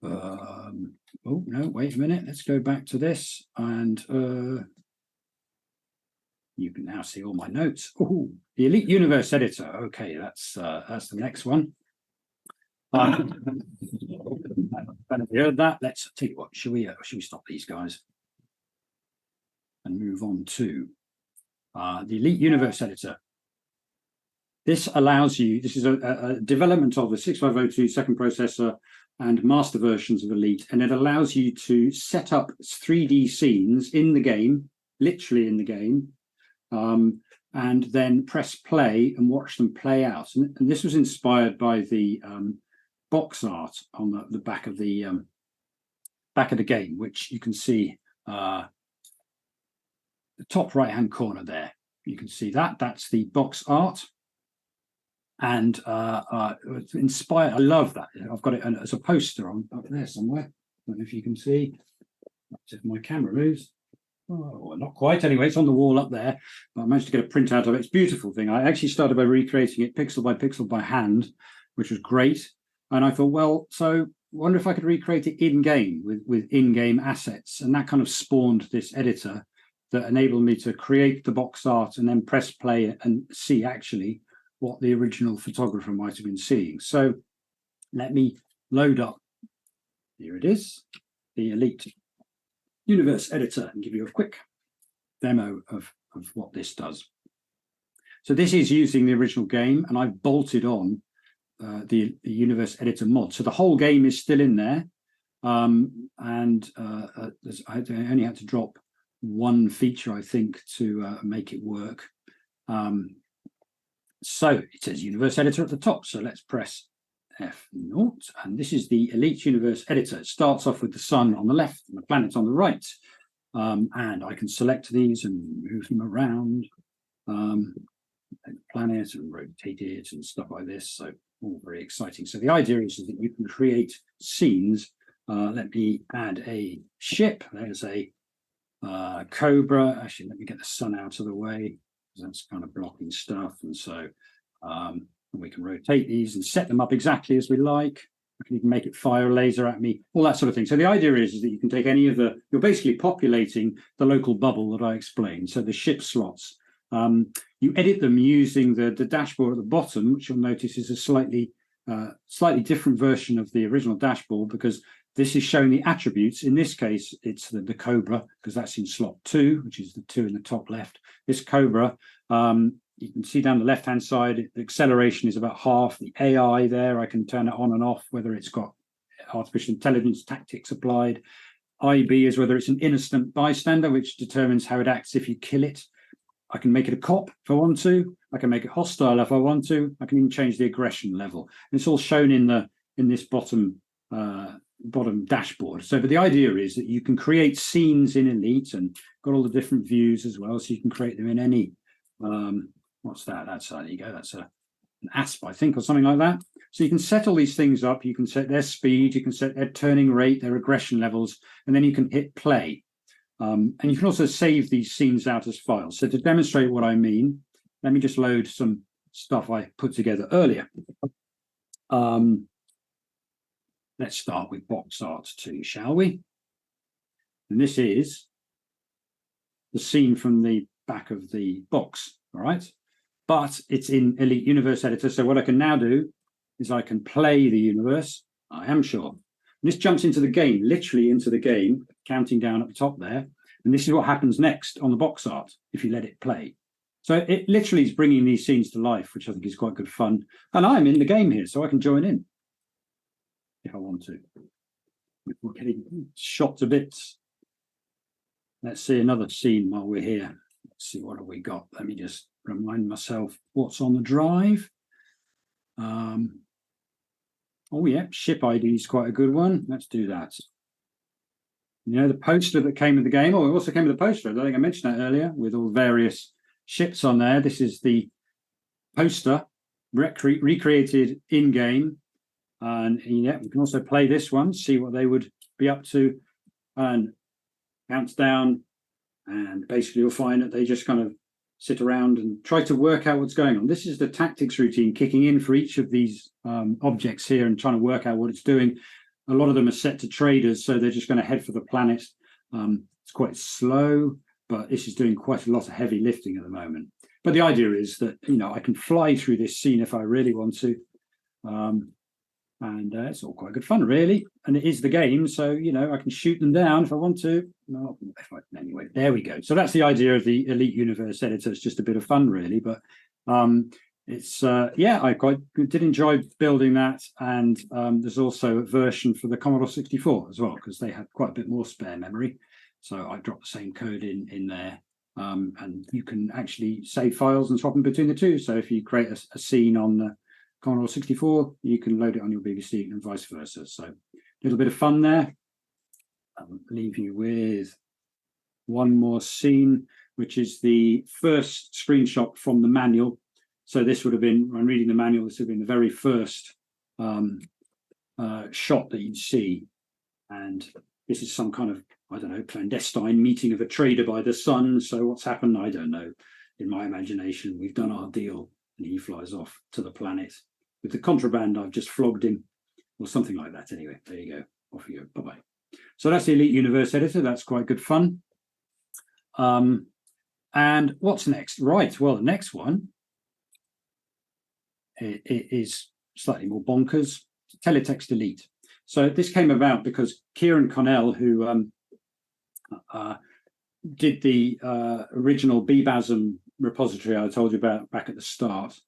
oh no, wait a minute, let's go back to this, and you can now see all my notes. Oh, the Elite Universe editor. Okay, that's the next one. If you heard that, let's tell you what. Should we stop these guys and move on to the Elite Universe editor? This allows you. This is a development of the 6502 second processor and master versions of Elite, and it allows you to set up 3D scenes in the game, literally in the game, and then press play and watch them play out. And this was inspired by the box art on the back of the game, which you can see the top right hand corner there. You can see that's the box art, and it's inspired. I love that. I've got it as a poster up there somewhere. I don't know if you can see. If my camera moves, Oh, not quite anyway. It's on the wall up there. But I managed to get a print out of it. It's a beautiful thing. I actually started by recreating it pixel by hand, which was great. And I thought, well, so wonder if I could recreate it in game with in-game assets. And that kind of spawned this editor that enabled me to create the box art and then press play and see actually what the original photographer might have been seeing. So let me load up. Here it is, the Elite Universe editor, and give you a quick demo of what this does. So this is using the original game, and I've bolted on the Universe editor mod. So the whole game is still in there, and I only had to drop one feature, I think, to make it work. So it says Universe editor at the top. So let's press F0, and this is the Elite Universe editor. It starts off with the sun on the left and the planet on the right, and I can select these and move them around, the planet, and rotate it and stuff like this. So all very exciting. So the idea is that you can create scenes. Let me add a ship. There's a Cobra. Actually, let me get the sun out of the way, because that's kind of blocking stuff. And so we can rotate these and set them up exactly as we like. I can even make it fire a laser at me, all that sort of thing. So the idea is that you can take any of you're basically populating the local bubble that I explained. So the ship slots, you edit them using the dashboard at the bottom, which you'll notice is a slightly different version of the original dashboard, because this is showing the attributes. In this case, it's the Cobra, because that's in slot 2, which is the 2 in the top left. This Cobra, you can see down the left-hand side, the acceleration is about half. The AI there, I can turn it on and off, whether it's got artificial intelligence tactics applied. IB is whether it's an innocent bystander, which determines how it acts if you kill it. I can make it a cop if I want to. I can make it hostile if I want to. I can even change the aggression level. And it's all shown in this bottom dashboard. So, but the idea is that you can create scenes in Elite, and got all the different views as well. So you can create them in any. What's that? That's there you go. That's an ASP, I think, or something like that. So you can set all these things up. You can set their speed. You can set their turning rate, their aggression levels, and then you can hit play. And you can also save these scenes out as files. So to demonstrate what I mean, let me just load some stuff I put together earlier. Let's start with box art 2, shall we? And this is the scene from the back of the box, all right? But it's in Elite Universe Editor. So what I can now do is I can play the universe, I am sure. And this jumps into the game, literally into the game, counting down at the top there. And this is what happens next on the box art if you let it play. So it literally is bringing these scenes to life, which I think is quite good fun. And I'm in the game here, so I can join in if I want to. We're getting shot to bits. Let's see another scene while we're here. Let's see, what have we got? Let me just remind myself what's on the drive. Oh yeah, ship ID is quite a good one. Let's do that. You know, the poster that came with the game. Oh, it also came with a poster. I think I mentioned that earlier, with all various ships on there. This is the poster recreated in game. And yeah, we can also play this one, see what they would be up to, and counts down. And basically, you'll find that they just kind of sit around and try to work out what's going on. This is the tactics routine kicking in for each of these objects here and trying to work out what it's doing. A lot of them are set to traders, so they're just going to head for the planet. It's quite slow, but this is doing quite a lot of heavy lifting at the moment. But the idea is that, you know, I can fly through this scene if I really want to. And it's all quite good fun, really. And it is the game, so, you know, I can shoot them down if I want to. No, anyway, there we go. So that's the idea of the Elite Universe Editor. It's just a bit of fun, really. But it's, yeah, I quite did enjoy building that. And there's also a version for the Commodore 64 as well, because they had quite a bit more spare memory. So I dropped the same code in there. And you can actually save files and swap them between the two. So if you create a scene on the Commodore 64, you can load it on your BBC and vice versa. So a little bit of fun there. I'll leave you with one more scene, which is the first screenshot from the manual. So this would have been, when reading the manual, this would have been the very first shot that you'd see. And this is some kind of, I don't know, clandestine meeting of a trader by the sun. So what's happened? I don't know. In my imagination, we've done our deal, and he flies off to the planet with the contraband. I've just flogged him, or something like that. Anyway, there you go. Off you go. Bye-bye. So that's the Elite Universe editor. That's quite good fun. And what's next? Right. Well, the next one it is slightly more bonkers. Teletext Elite. So this came about because Kieran Connell, who did the original BBASM repository I told you about back at the start,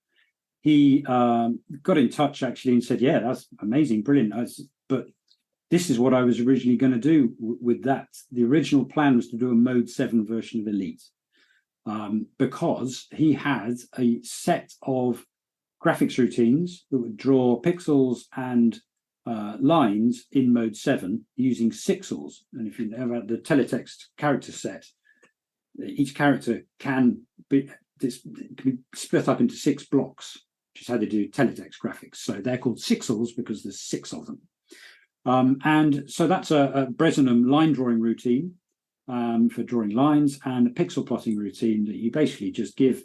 he got in touch actually and said, yeah, that's amazing, brilliant. But this is what I was originally going to do with that. The original plan was to do a Mode 7 version of Elite, because he had a set of graphics routines that would draw pixels and lines in Mode 7 using sixels. And if you know about the teletext character set, each character can be split up into 6 blocks, which is how they do teletext graphics. So they're called sixels because there's 6 of them. And so that's a Bresenham line drawing routine for drawing lines, and a pixel plotting routine that you basically just give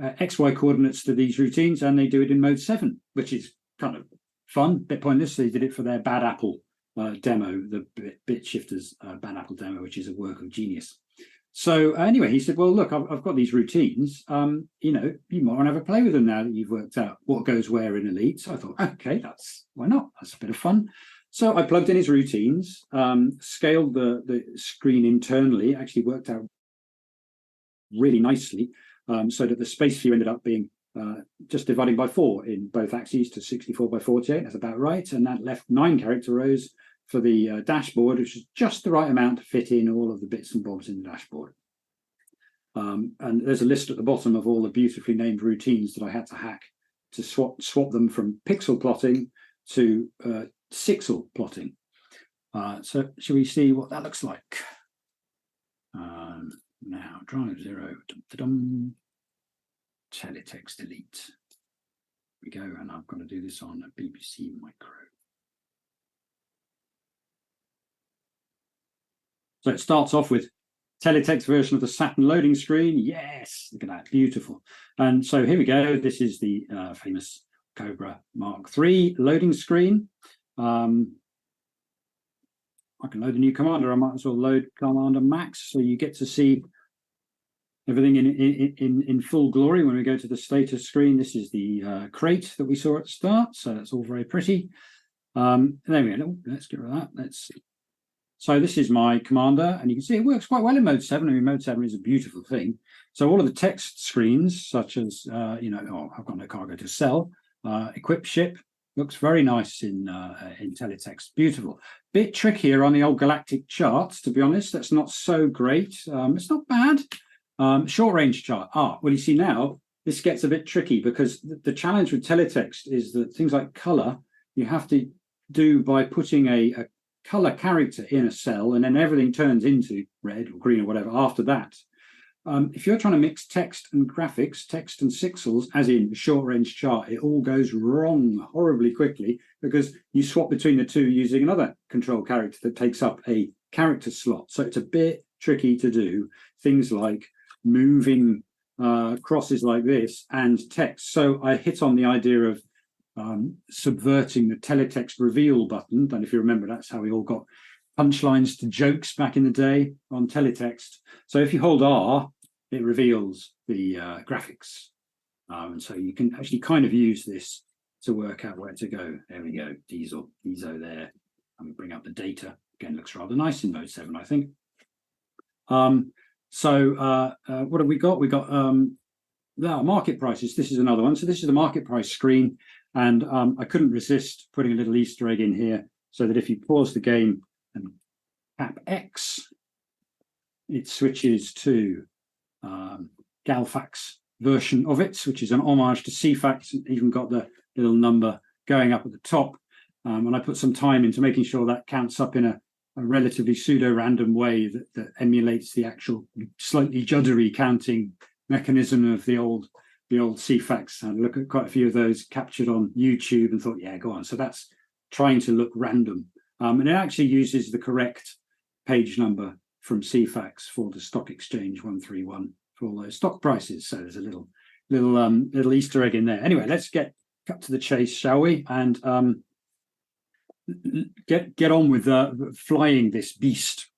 XY coordinates to these routines, and they do it in Mode 7, which is kind of fun, bit pointless. They did it for their Bad Apple demo, the Bit Shifters Bad Apple demo, which is a work of genius. So anyway, he said, well, look, I've got these routines. You know, you might want to have a play with them now that you've worked out what goes where in Elite. So I thought, okay, why not? That's a bit of fun. So I plugged in his routines, scaled the screen internally, actually worked out really nicely, so that the space view ended up being just dividing by 4 in both axes to 64 by 48. That's about right. And that left 9 character rows for the dashboard, which is just the right amount to fit in all of the bits and bobs in the dashboard. And there's a list at the bottom of all the beautifully named routines that I had to hack to swap them from pixel plotting to sixel plotting. So shall we see what that looks like? Now, drive 0, teletext Elite. Here we go, and I've got to do this on a BBC Micro. So it starts off with teletext version of the Saturn loading screen. Yes, look at that, beautiful. And so here we go. This is the famous Cobra Mark III loading screen. I can load a new commander. I might as well load Commander Max, so you get to see everything in full glory when we go to the status screen. This is the crate that we saw at the start, so that's all very pretty. There we go. Let's get rid of that. Let's see. So this is my commander, and you can see it works quite well in Mode 7. I mean, Mode 7 is a beautiful thing. So all of the text screens, such as, you know, oh, I've got no cargo to sell, equip ship, looks very nice in teletext. Beautiful. Bit trickier on the old galactic charts, to be honest. That's not so great. It's not bad. Short range chart. Well, you see now, this gets a bit tricky because the challenge with teletext is that things like color, you have to do by putting a color character in a cell, and then everything turns into red or green or whatever after that. If you're trying to mix text and graphics, text and sixels, as in the short range chart, it all goes wrong horribly quickly because you swap between the two using another control character that takes up a character slot. So it's a bit tricky to do things like moving crosses like this and text. So I hit on the idea of subverting the teletext reveal button. And if you remember, that's how we all got punchlines to jokes back in the day on teletext. So if you hold R, it reveals the graphics. And so you can actually kind of use this to work out where to go. There we go, Diesel, ESO there. And we bring up the data. Again, looks rather nice in Mode 7, I think. So what have we got? We got market prices. This is another one. So this is the market price screen. And I couldn't resist putting a little Easter egg in here so that if you pause the game and tap X, it switches to Galfax version of it, which is an homage to CFAX. Even got the little number going up at the top. And I put some time into making sure that counts up in a relatively pseudo-random way that emulates the actual slightly juddery counting mechanism of the old CFAX. And look at quite a few of those captured on YouTube and thought, yeah, go on. So that's trying to look random. And it actually uses the correct page number from CFAX for the stock exchange 131 for all those stock prices. So there's a little Easter egg in there. Anyway, let's get cut to the chase, shall we? And get on with flying this beast.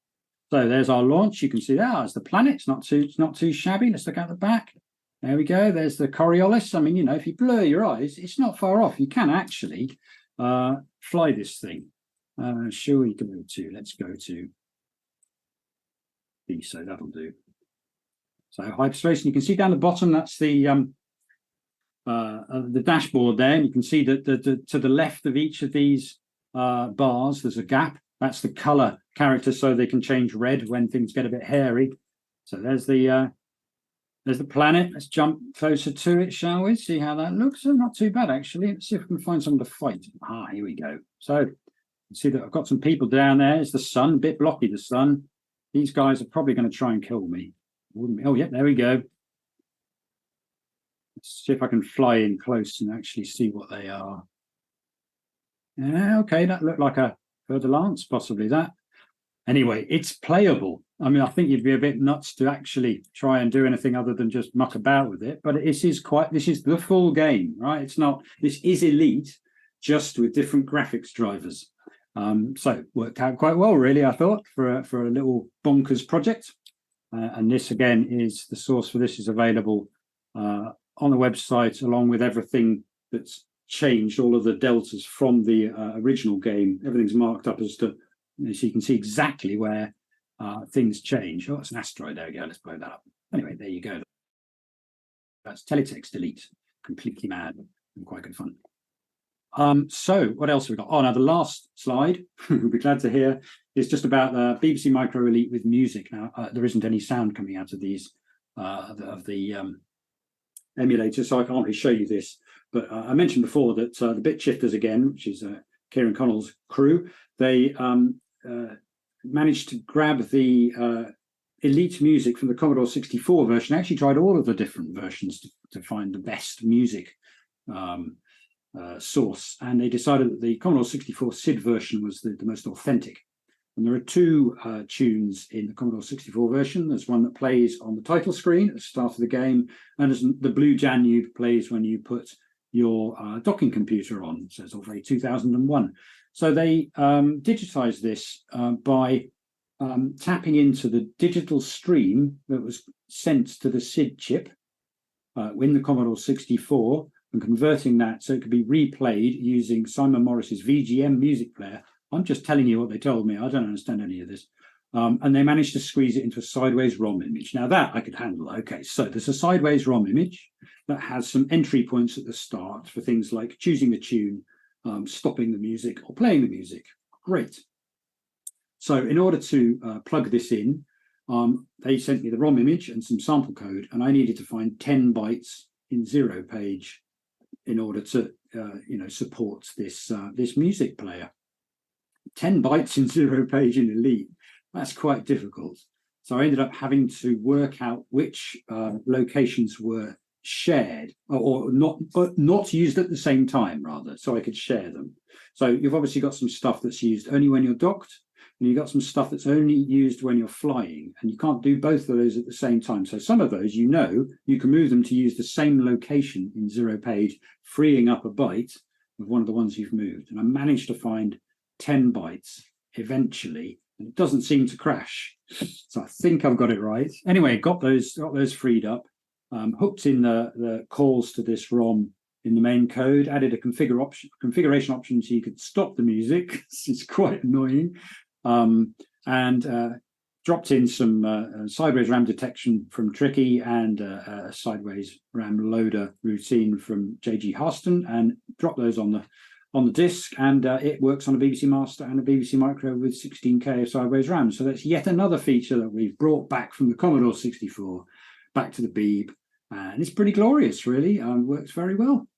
So there's our launch. You can see there's the planet. It's not too shabby. Let's look at the back. There we go. There's the Coriolis. I mean, you know, if you blur your eyes, it's not far off. You can actually fly this thing. Shall we go to? Let's go to B. So that'll do. So hyperspace. And you can see down the bottom. That's the dashboard there. And you can see that to the left of each of these bars, there's a gap. That's the color character, so they can change red when things get a bit hairy. So there's the planet. Let's jump closer to it, shall we? See how that looks. Not too bad, actually. Let's see if we can find someone to fight. Here we go. So you can see that I've got some people down there. It's the sun, a bit blocky, the sun. These guys are probably going to try and kill me. Wouldn't we? Oh, yeah, there we go. Let's see if I can fly in close and actually see what they are. Yeah, okay, that looked like a further lance, possibly that. Anyway, it's playable. I mean, I think you'd be a bit nuts to actually try and do anything other than just muck about with it. But this is the full game, right? It's not. This is Elite, just with different graphics drivers. So worked out quite well, really. I thought for a little bonkers project. And this again is the source for this is available on the website, along with everything that's changed, all of the deltas from the original game. Everything's marked up as to, so you can see exactly where things change. Oh, it's an asteroid. There we go. Let's blow that up. Anyway, there you go. That's teletext Elite. Completely mad and quite good fun. So what else have we got? Oh, now the last slide, you'll be glad to hear, is just about the BBC Micro Elite with music. Now, there isn't any sound coming out of these, of the emulator, so I can't really show you this. But I mentioned before that the Bit Shifters, again, which is Kieran Connell's crew, they managed to grab the Elite music from the Commodore 64 version. I actually tried all of the different versions to find the best music source, and they decided that the Commodore 64 SID version was the most authentic. And there are two tunes in the Commodore 64 version. There's one that plays on the title screen at the start of the game, and there's the Blue Danube plays when you put your docking computer on. So it's all very 2001. So they digitized this by tapping into the digital stream that was sent to the SID chip in the Commodore 64 and converting that so it could be replayed using Simon Morris's VGM music player. I'm just telling you what they told me. I don't understand any of this. And they managed to squeeze it into a sideways ROM image. Now that I could handle. Okay, so there's a sideways ROM image that has some entry points at the start for things like choosing the tune, stopping the music, or playing the music. Great. So in order to plug this in, they sent me the ROM image and some sample code, and I needed to find 10 bytes in 0 page in order to support this this music player. 10 bytes in 0 page in Elite, that's quite difficult. So I ended up having to work out which locations were shared or not used at the same time, rather, so I could share them. So you've obviously got some stuff that's used only when you're docked, and you've got some stuff that's only used when you're flying, and you can't do both of those at the same time. So some of those, you can move them to use the same location in 0 page, freeing up a byte of one of the ones you've moved. And I managed to find 10 bytes eventually, and it doesn't seem to crash. So I think I've got it right. Anyway, got those freed up, hooked in the calls to this ROM in the main code, added a configuration option so you could stop the music. It's quite annoying. And dropped in some sideways RAM detection from Tricky and a sideways RAM loader routine from JG Harston, and dropped those on the disk, and it works on a BBC Master and a BBC Micro with 16K of sideways RAM. So that's yet another feature that we've brought back from the Commodore 64 back to the Beeb, and it's pretty glorious, really. Works very well.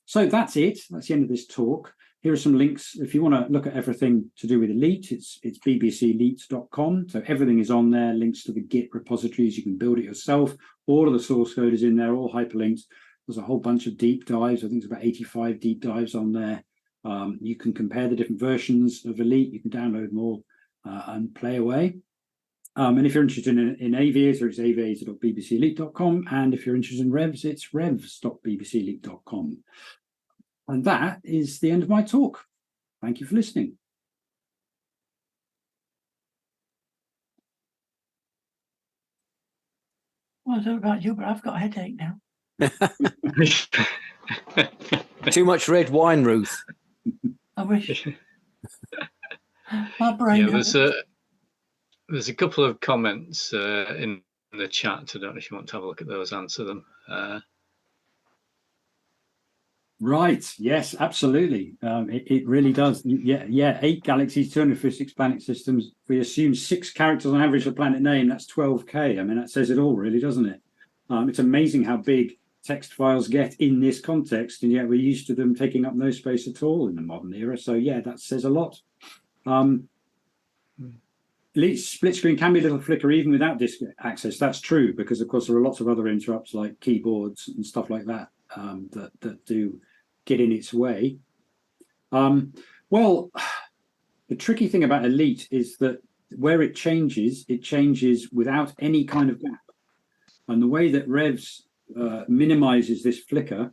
So that's it. That's the end of this talk. Here are some links. If you want to look at everything to do with Elite, it's bbcelite.com. So everything is on there, links to the Git repositories. You can build it yourself. All of the source code is in there, all hyperlinked. There's a whole bunch of deep dives. I think there's about 85 deep dives on there. You can compare the different versions of Elite. You can download them all and play away. And if you're interested in aviator, it's aviator.bbcelite.com. And if you're interested in revs, it's revs.bbcelite.com. And that is the end of my talk. Thank you for listening. Well, I don't know about you, but I've got a headache now. Too much red wine, Ruth. I wish. My brain. Yeah, there's a couple of comments in the chat. I don't know if you want to have a look at those, answer them. Right. Yes, absolutely. It really does. Yeah. 8 galaxies, 256 planet systems. We assume 6 characters on average for planet name. That's 12K. I mean, that says it all, really, doesn't it? It's amazing how big text files get in this context, and yet we're used to them taking up no space at all in the modern era. So yeah, that says a lot. Split screen can be a little flicker even without disk access. That's true, because of course there are lots of other interrupts like keyboards and stuff like that that do get in its way. Well, the tricky thing about Elite is that where it changes without any kind of gap. And the way that Revs minimizes this flicker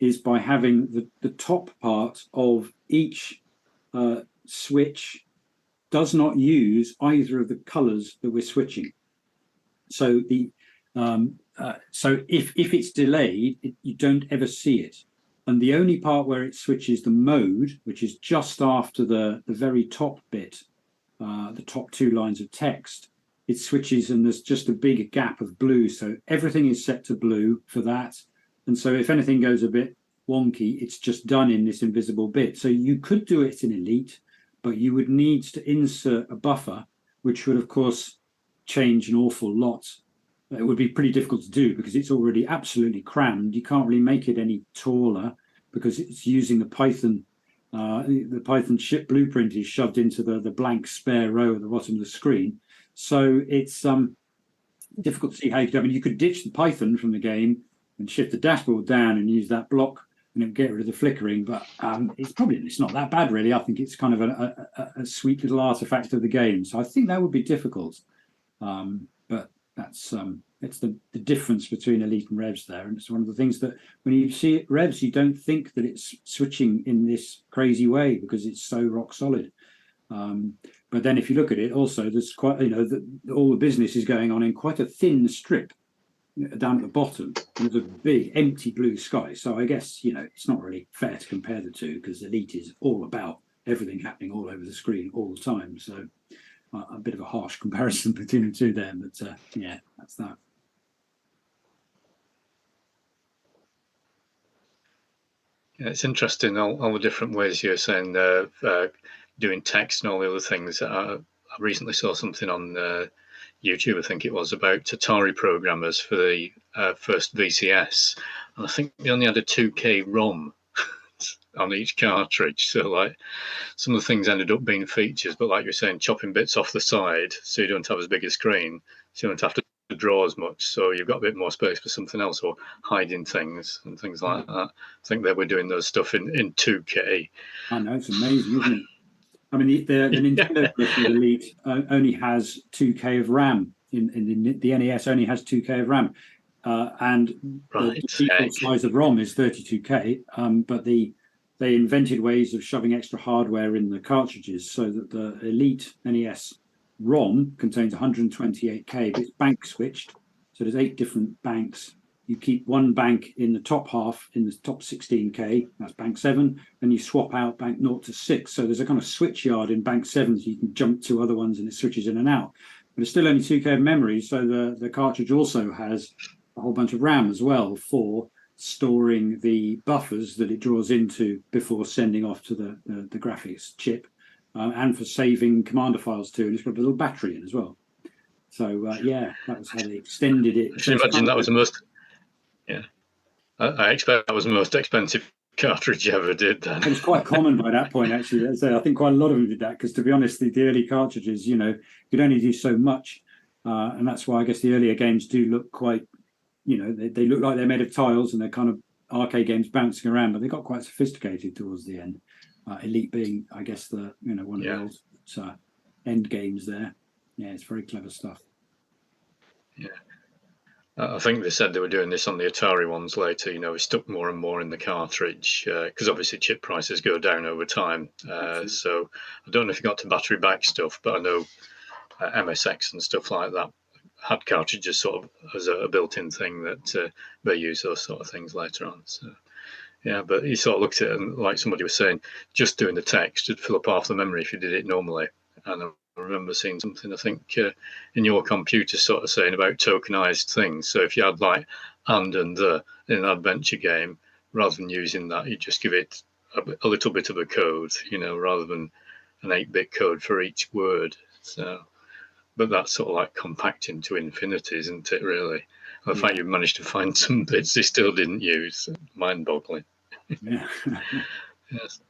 is by having the top part of each switch does not use either of the colors that we're switching. So so if it's delayed, you don't ever see it. And the only part where it switches the mode, which is just after the very top bit, the top 2 lines of text, it switches and there's just a big gap of blue. So everything is set to blue for that. And so if anything goes a bit wonky, it's just done in this invisible bit. So you could do it in Elite, but you would need to insert a buffer, which would, of course, change an awful lot. It would be pretty difficult to do because it's already absolutely crammed. You can't really make it any taller because it's using the Python. The Python ship blueprint is shoved into the blank spare row at the bottom of the screen. So it's difficult to see how you could. I mean, you could ditch the Python from the game and shift the dashboard down and use that block and then get rid of the flickering. But it's not that bad, really. I think it's kind of a sweet little artifact of the game. So I think that would be difficult. But that's it's the difference between Elite and Revs there. And it's one of the things that when you see it Revs, you don't think that it's switching in this crazy way because it's so rock solid. But then if you look at it also, there's quite, all the business is going on in quite a thin strip down at the bottom. There's a big empty blue sky. So I guess, it's not really fair to compare the two because Elite is all about everything happening all over the screen all the time. So a bit of a harsh comparison between the two there, but yeah, that's that. Yeah, it's interesting all the different ways you're saying doing text and all the other things. I recently saw something on YouTube, I think it was, about Atari programmers for the first VCS, and I think they only had a 2K ROM on each cartridge. So like some of the things ended up being features, but like you're saying, chopping bits off the side so you don't have as big a screen, so you don't have to draw as much, so you've got a bit more space for something else, or hiding things and things like that. I think they were doing those stuff in 2K. I know, it's amazing, isn't it? I mean, the Nintendo version of Elite only has 2K of RAM. In the NES only has 2K of RAM, and the default size of ROM is 32K. But they invented ways of shoving extra hardware in the cartridges so that the Elite NES ROM contains 128K, but it's bank switched. So there's 8 different banks. You keep one bank in the top half, in the top 16K, that's bank 7, and you swap out bank 0 to 6. So there's a kind of switch yard in bank 7, so you can jump to other ones and it switches in and out. But it's still only 2K of memory, so the cartridge also has a whole bunch of RAM as well for storing the buffers that it draws into before sending off to the graphics chip, and for saving commander files too. And it's got a little battery in as well. So yeah, that was how they extended it. I should imagine that was the most. Yeah, I expect that was the most expensive cartridge you ever did then. It was quite common by that point, actually. So I think quite a lot of them did that because, to be honest, the early cartridges, could only do so much. And that's why I guess the earlier games do look quite, they look like they're made of tiles and they're kind of arcade games bouncing around, but they got quite sophisticated towards the end. Elite being, I guess, one of the old. end games there. Yeah, it's very clever stuff. Yeah. I think they said they were doing this on the Atari ones later. We stuck more and more in the cartridge because obviously chip prices go down over time. So I don't know if you got to battery back stuff, but I know MSX and stuff like that had cartridges sort of as a built-in thing that they use those sort of things later on. So yeah, but you sort of looked at it and, like somebody was saying, just doing the text would fill up half the memory if you did it normally. And I remember seeing something, I think, in your computer sort of saying about tokenized things. So if you had like and the in an adventure game, rather than using that, you just give it a little bit of a code, rather than an 8-bit code for each word. So, but that's sort of like compacting to infinity, isn't it, really? The fact you managed to find some bits they still didn't use, mind-boggling. Yeah. Yes.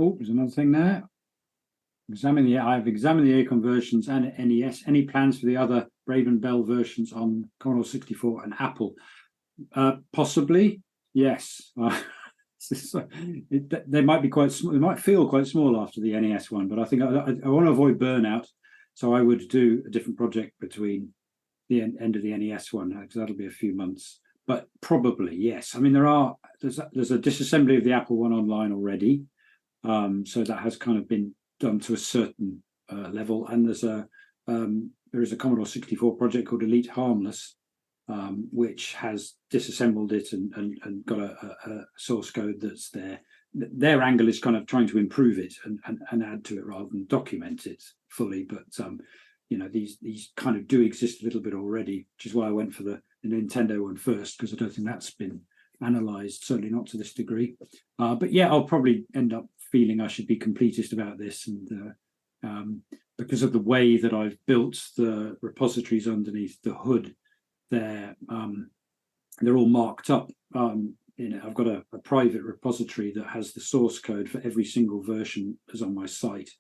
Oh, there's another thing there. I've examined the Acorn versions and NES. Any plans for the other Brave and Bell versions on Commodore 64 and Apple? Possibly, yes. They might be quite small. They might feel quite small after the NES one, but I think I want to avoid burnout, so I would do a different project between the end of the NES one, because that'll be a few months. But probably yes. I mean, there's a disassembly of the Apple one online already, so that has kind of been done to a certain level, and there is a Commodore 64 project called Elite Harmless, which has disassembled it and got a source code that's there. Their angle is kind of trying to improve it and add to it rather than document it fully. But these kind of do exist a little bit already, which is why I went for the Nintendo one first, because I don't think that's been analysed, certainly not to this degree. But yeah, I'll probably end up feeling I should be completist about this, and because of the way that I've built the repositories underneath the hood, they're all marked up. I've got a private repository that has the source code for every single version as on my site,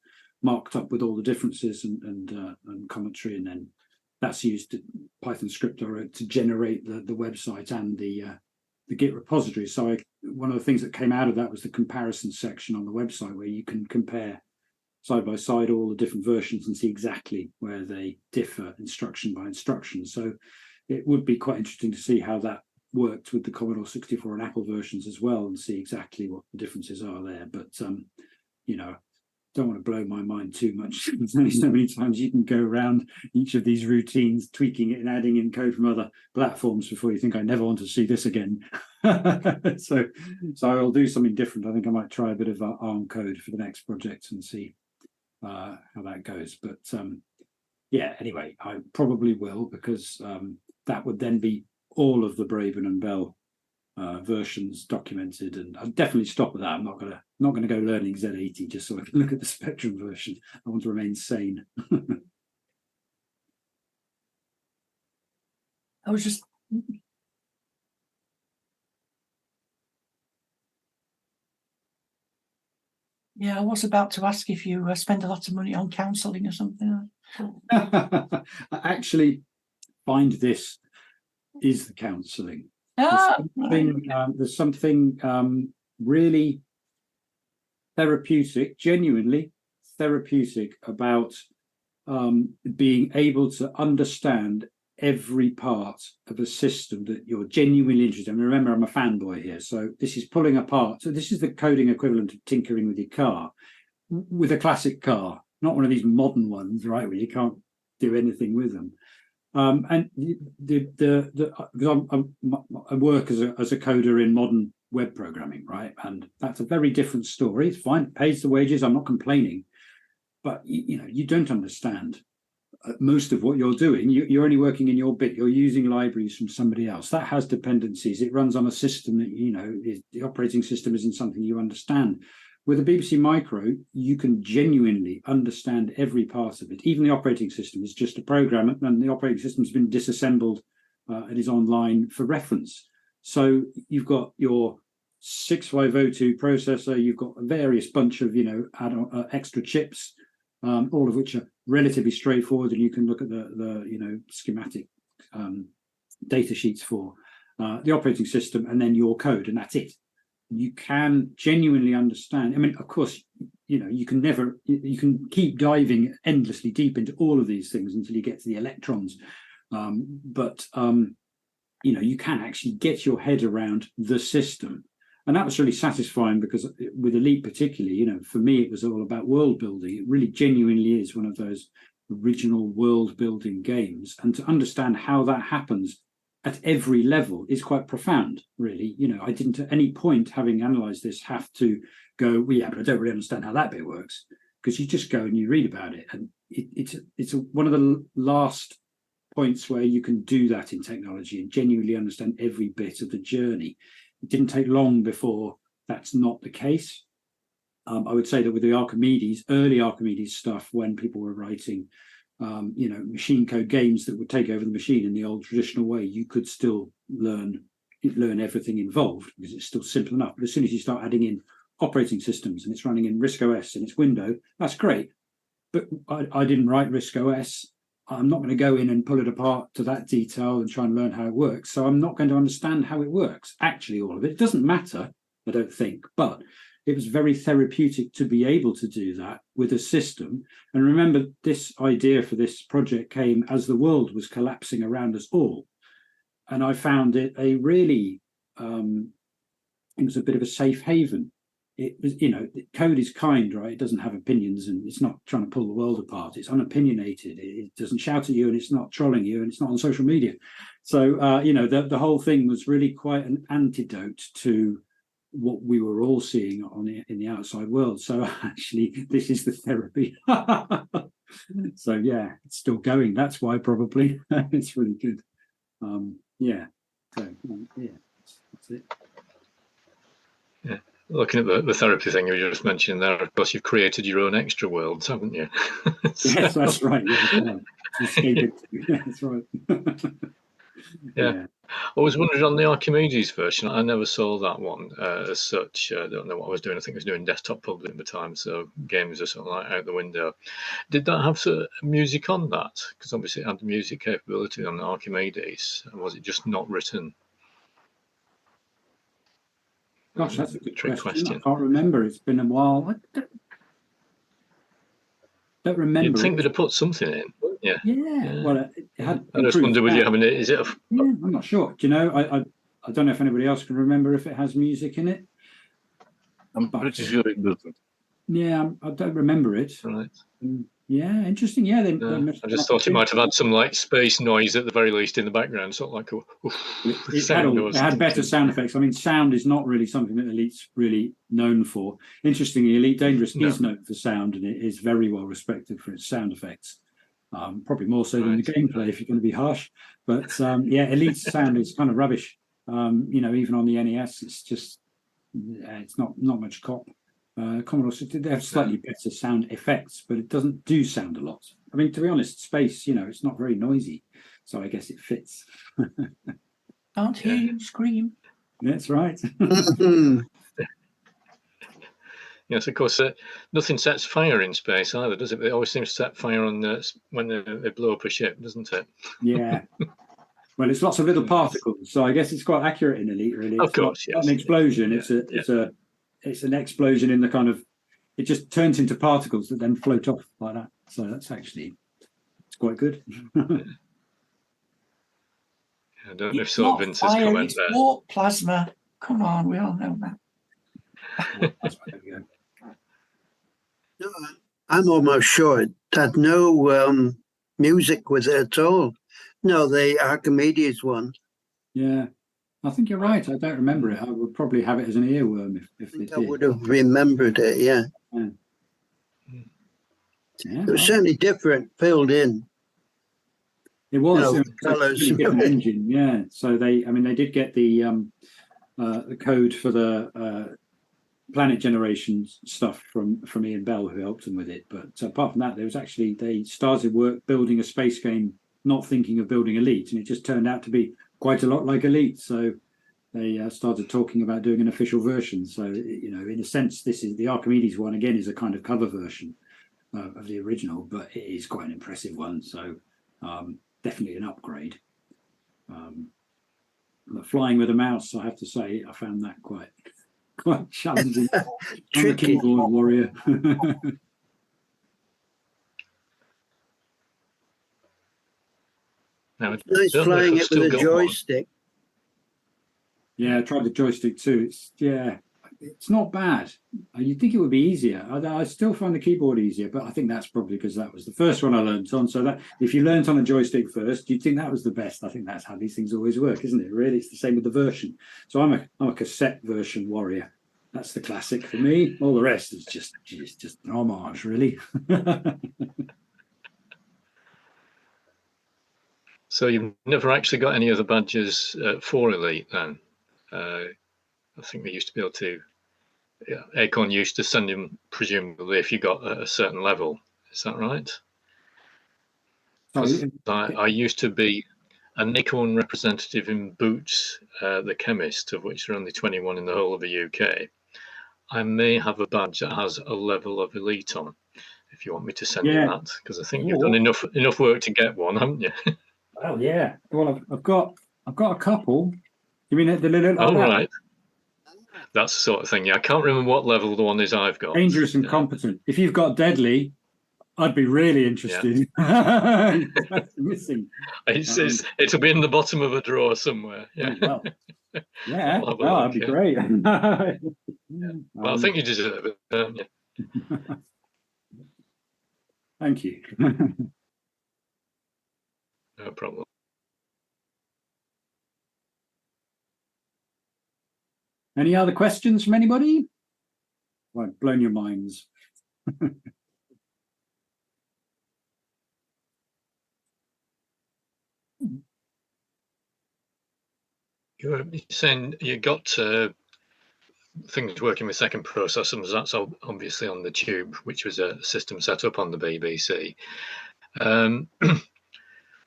marked up with all the differences and commentary, and then that's used Python script to generate the website and the Git repository. So one of the things that came out of that was the comparison section on the website, where you can compare side by side all the different versions and see exactly where they differ instruction by instruction. So it would be quite interesting to see how that worked with the Commodore 64 and Apple versions as well, and see exactly what the differences are there. But don't want to blow my mind too much. There's only so many times you can go around each of these routines, tweaking it and adding in code from other platforms before you think, I never want to see this again. So I'll do something different. I think I might try a bit of ARM code for the next project and see how that goes. But yeah, anyway, I probably will, because that would then be all of the Braven and Bell versions documented, and I'll definitely stop at that. I'm not gonna go learning Z80 just so I can look at the Spectrum version. I want to remain sane. I was just I was about to ask if you spend a lot of money on counselling or something. I actually find this is the counselling. There's something really therapeutic, genuinely therapeutic, about being able to understand every part of a system that you're genuinely interested in. Remember, I'm a fanboy here, so this is pulling apart. So this is the coding equivalent of tinkering with your car, with a classic car, not one of these modern ones, right, where you can't do anything with them. And because I work as a coder in modern web programming, right, and that's a very different story. It's fine, it pays the wages, I'm not complaining, but you don't understand most of what you're doing. You're only working in your bit. You're using libraries from somebody else. That has dependencies. It runs on a system that the operating system isn't something you understand. With a BBC Micro, you can genuinely understand every part of it. Even the operating system is just a program, and the operating system has been disassembled and is online for reference. So you've got your 6502 processor, you've got a various bunch of, extra chips, all of which are relatively straightforward, and you can look at the schematic data sheets for the operating system, and then your code, and that's it. You can genuinely understand. I mean, of course, you can keep diving endlessly deep into all of these things until you get to the electrons, but you can actually get your head around the system. And that was really satisfying, because with Elite particularly, for me, it was all about world building. It really genuinely is one of those original world building games. And to understand how that happens at every level is quite profound, really. I didn't at any point, having analysed this, have to go, well, yeah, but I don't really understand how that bit works. Because you just go and you read about it. And it's one of the last points where you can do that in technology and genuinely understand every bit of the journey. It didn't take long before that's not the case. I would say that with the early Archimedes stuff, when people were writing, machine code games that would take over the machine in the old traditional way, you could still learn everything involved, because it's still simple enough. But as soon as you start adding in operating systems and it's running in RISC OS and it's Windows, that's great. But I didn't write RISC OS. I'm not going to go in and pull it apart to that detail and try and learn how it works. So I'm not going to understand how it works. Actually, all of it doesn't matter, I don't think. But it was very therapeutic to be able to do that with a system. And remember, this idea for this project came as the world was collapsing around us all. And I found it a really, it was a bit of a safe haven. It was, code is kind, right? It doesn't have opinions, and it's not trying to pull the world apart. It's unopinionated. It doesn't shout at you, and it's not trolling you, and it's not on social media. So, the whole thing was really quite an antidote to what we were all seeing in the outside world. So actually, this is the therapy. So yeah, it's still going. That's why probably it's really good. Yeah. So yeah, that's it. Yeah. Looking at the therapy thing you just mentioned there, of course, you've created your own extra worlds, haven't you? Yes, that's right. Yeah. That's right. Yeah. I was wondering, on the Archimedes version, I never saw that one as such. I don't know what I was doing. I think I was doing desktop publishing at the time, so games are sort of like out the window. Did that have music on that? Because obviously it had the music capability on the Archimedes. And was it just not written? Gosh, that's a good question. I can't remember. It's been a while. I don't remember. You'd think they'd have put something in. Yeah. Well, it had. I just wonder, would you have is it? I'm not sure. Do you know? I don't know if anybody else can remember if it has music in it. I'm pretty sure it doesn't. Yeah, I don't remember it. Right. Yeah, interesting. Yeah, I just thought it might have had some like space noise at the very least in the background, sort of like it had better sound effects. I mean, sound is not really something that Elite's really known for. Interestingly, Elite Dangerous is known for sound, and it is very well respected for its sound effects. Probably more so than the gameplay, if you're going to be harsh. But Elite's sound is kind of rubbish. Even on the NES, it's just it's not much cop. Commodore, they have slightly better sound effects, but it doesn't do sound a lot. I mean, to be honest, space, it's not very noisy, so I guess it fits. Can't hear you scream. That's right. Yes, of course. Nothing sets fire in space either, does it? It always seems to set fire on when they blow up a ship, doesn't it? Yeah. Well, it's lots of little particles, so I guess it's quite accurate in Elite, really. Of course, yes. Not an explosion. It's an explosion in the kind of, it just turns into particles that then float off like that. So that's actually, it's quite good. I don't know if Not Vince's fire, comment it's there. warp plasma. Come on, we all know that. There we go. No, I'm almost sure it had no music with it at all. No, the Archimedes one. Yeah. I think you're right. I don't remember it. I would probably have it as an earworm if it did. I would have remembered it, yeah. It was certainly different, filled in. It was. No, it was colours. a really different engine, yeah. So they did get the code for the planet generation stuff from Ian Bell, who helped them with it. But apart from that, they started work building a space game, not thinking of building Elite, and it just turned out to be quite a lot like Elite. So they started talking about doing an official version. So, you know, in a sense, this is the Archimedes one again is a kind of cover version of the original, but it is quite an impressive one. So definitely an upgrade. The flying with a mouse, I have to say, I found that quite challenging. I'm a keyboard warrior. Now, Nice flying it with a joystick. Yeah, I tried the joystick too. It's not bad. You'd think it would be easier. I still find the keyboard easier, but I think that's probably because that was the first one I learned on. So that if you learnt on a joystick first, you'd think that was the best. I think that's how these things always work, isn't it? Really, it's the same with the version. So I'm a cassette version warrior. That's the classic for me. All the rest is just an homage, really. So you've never actually got any other badges for Elite then? I think they used to be able to. Yeah, Acorn used to send him, presumably, if you got a certain level. Is that right? I used to be an Acorn representative in Boots, the chemist, of which there are only 21 in the whole of the UK. I may have a badge that has a level of Elite on, if you want me to send you that, because I think you've done enough work to get one, haven't you? Well, yeah. Well, I've got a couple. You mean the little? Oh, right. That's the sort of thing. Yeah, I can't remember what level the one is I've got. Dangerous and competent. If you've got deadly, I'd be really interested. Yeah. Missing. It'll be in the bottom of a drawer somewhere. Yeah. Well, yeah. That'd be great. Well, I think you deserve it. Yeah. Thank you. No problem. Any other questions from anybody? Well, I've blown your minds. You were saying you got things working with second processors. That's obviously on the Tube, which was a system set up on the BBC.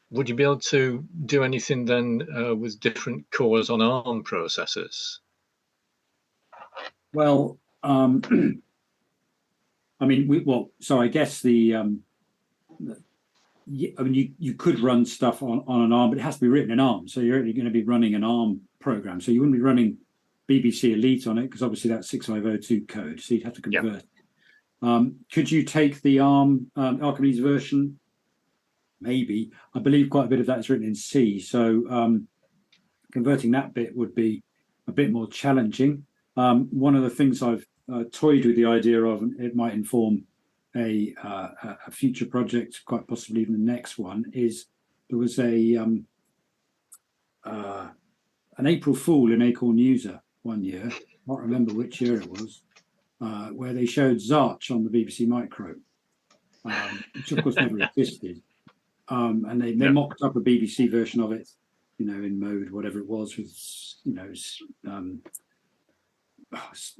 Would you be able to do anything then with different cores on ARM processors? Well, I mean, so I guess you could run stuff on an ARM, but it has to be written in ARM. So you're only going to be running an ARM program. So you wouldn't be running BBC Elite on it because obviously that's 6502 code. So you'd have to convert. Yep. Could you take the ARM Archimedes version? Maybe. I believe quite a bit of that is written in C. So converting that bit would be a bit more challenging. One of the things I've toyed with the idea of, and it might inform a future project, quite possibly even the next one, is there was an April Fool in Acorn User one year, I can't remember which year it was, where they showed Zarch on the BBC Micro, which of course never existed. And they mocked up a BBC version of it, you know, in mode, whatever it was, with, you know,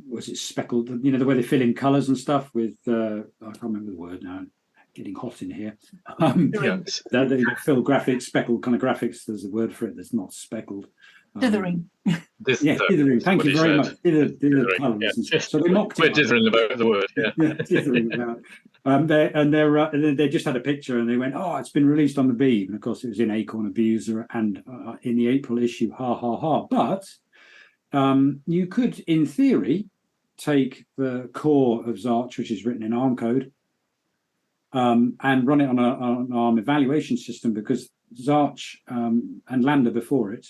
was it speckled, you know, the way they fill in colours and stuff with, I can't remember the word now, getting hot in here. They fill graphics, speckled kind of graphics, there's a word for it that's not speckled. Dithering. Dithering. Thank you very much. Dither colours. Yeah. So they mocked it. We're dithering about the word, dithering about. They just had a picture and they went, oh, it's been released on the Beeb. And of course it was in Acorn Abuser and in the April issue, ha ha ha. But you could, in theory, take the core of Zarch, which is written in ARM code, and run it on an ARM evaluation system, because Zarch and Lambda before it,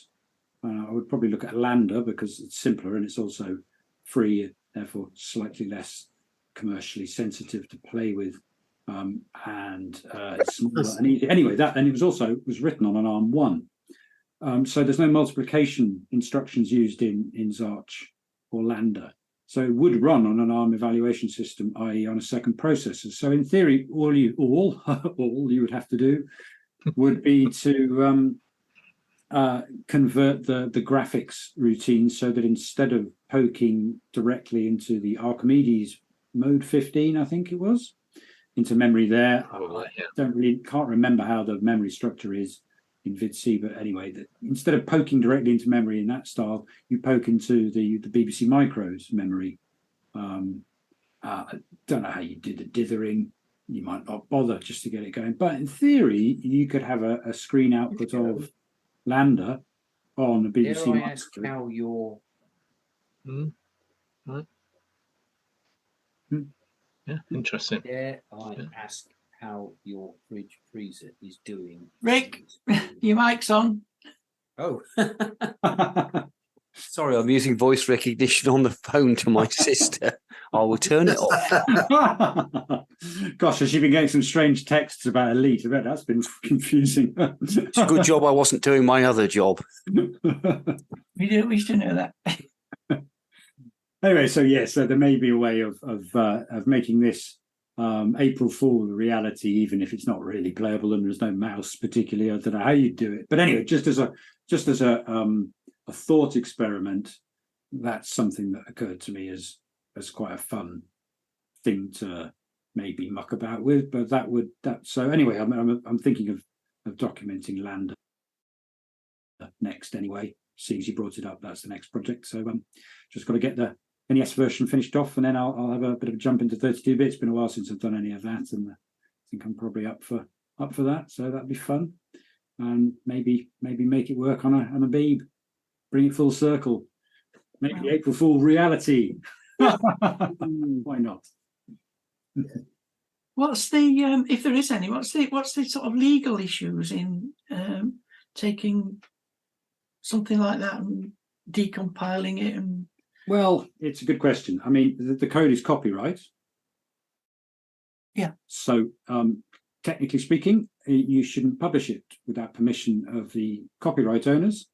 I would probably look at Lambda because it's simpler and it's also free, therefore slightly less commercially sensitive to play with, and it's smaller and easy. Anyway, and it was written on an ARM 1. So there's no multiplication instructions used in Zarch or Lambda. So it would run on an ARM evaluation system, i.e. on a second processor. So in theory, all you would have to do would be to convert the graphics routine so that instead of poking directly into the Archimedes mode 15, I think it was, into memory there. I can't remember how the memory structure is. VidC, but anyway, that instead of poking directly into memory in that style, you poke into the BBC Micro's memory. I don't know how you do the dithering. You might not bother just to get it going, but in theory, you could have a screen output of Lambda on a BBC Dare I Micro. ask how your Right. Yeah, interesting. dare I Yeah. ask how your fridge freezer is doing? Rick, your mic's on. Oh, sorry, I'm using voice recognition on the phone to my sister. I will turn it off. Gosh, has she been getting some strange texts about Elite? I bet that's been confusing. It's a good job I wasn't doing my other job. We wish to know that. Anyway, so there may be a way of making this April Fool a reality, even if it's not really playable and there's no mouse particularly. I don't know how you do it, but anyway, just as a thought experiment, that's something that occurred to me as quite a fun thing to maybe muck about with. But so anyway, I'm thinking of documenting Lambda next anyway. Seeing as you brought it up, that's the next project. So just got to get the NES version finished off, and then I'll have a bit of a jump into 32-bit. It's been a while since I've done any of that, and I think I'm probably up for that. So that'd be fun, and maybe make it work on a Beeb, bring it full circle, make the April Fool reality. Why not? What's the if there is any? What's the sort of legal issues in taking something like that and decompiling it? And Well, it's a good question. I mean, the code is copyright. Yeah. So technically speaking, you shouldn't publish it without permission of the copyright owners.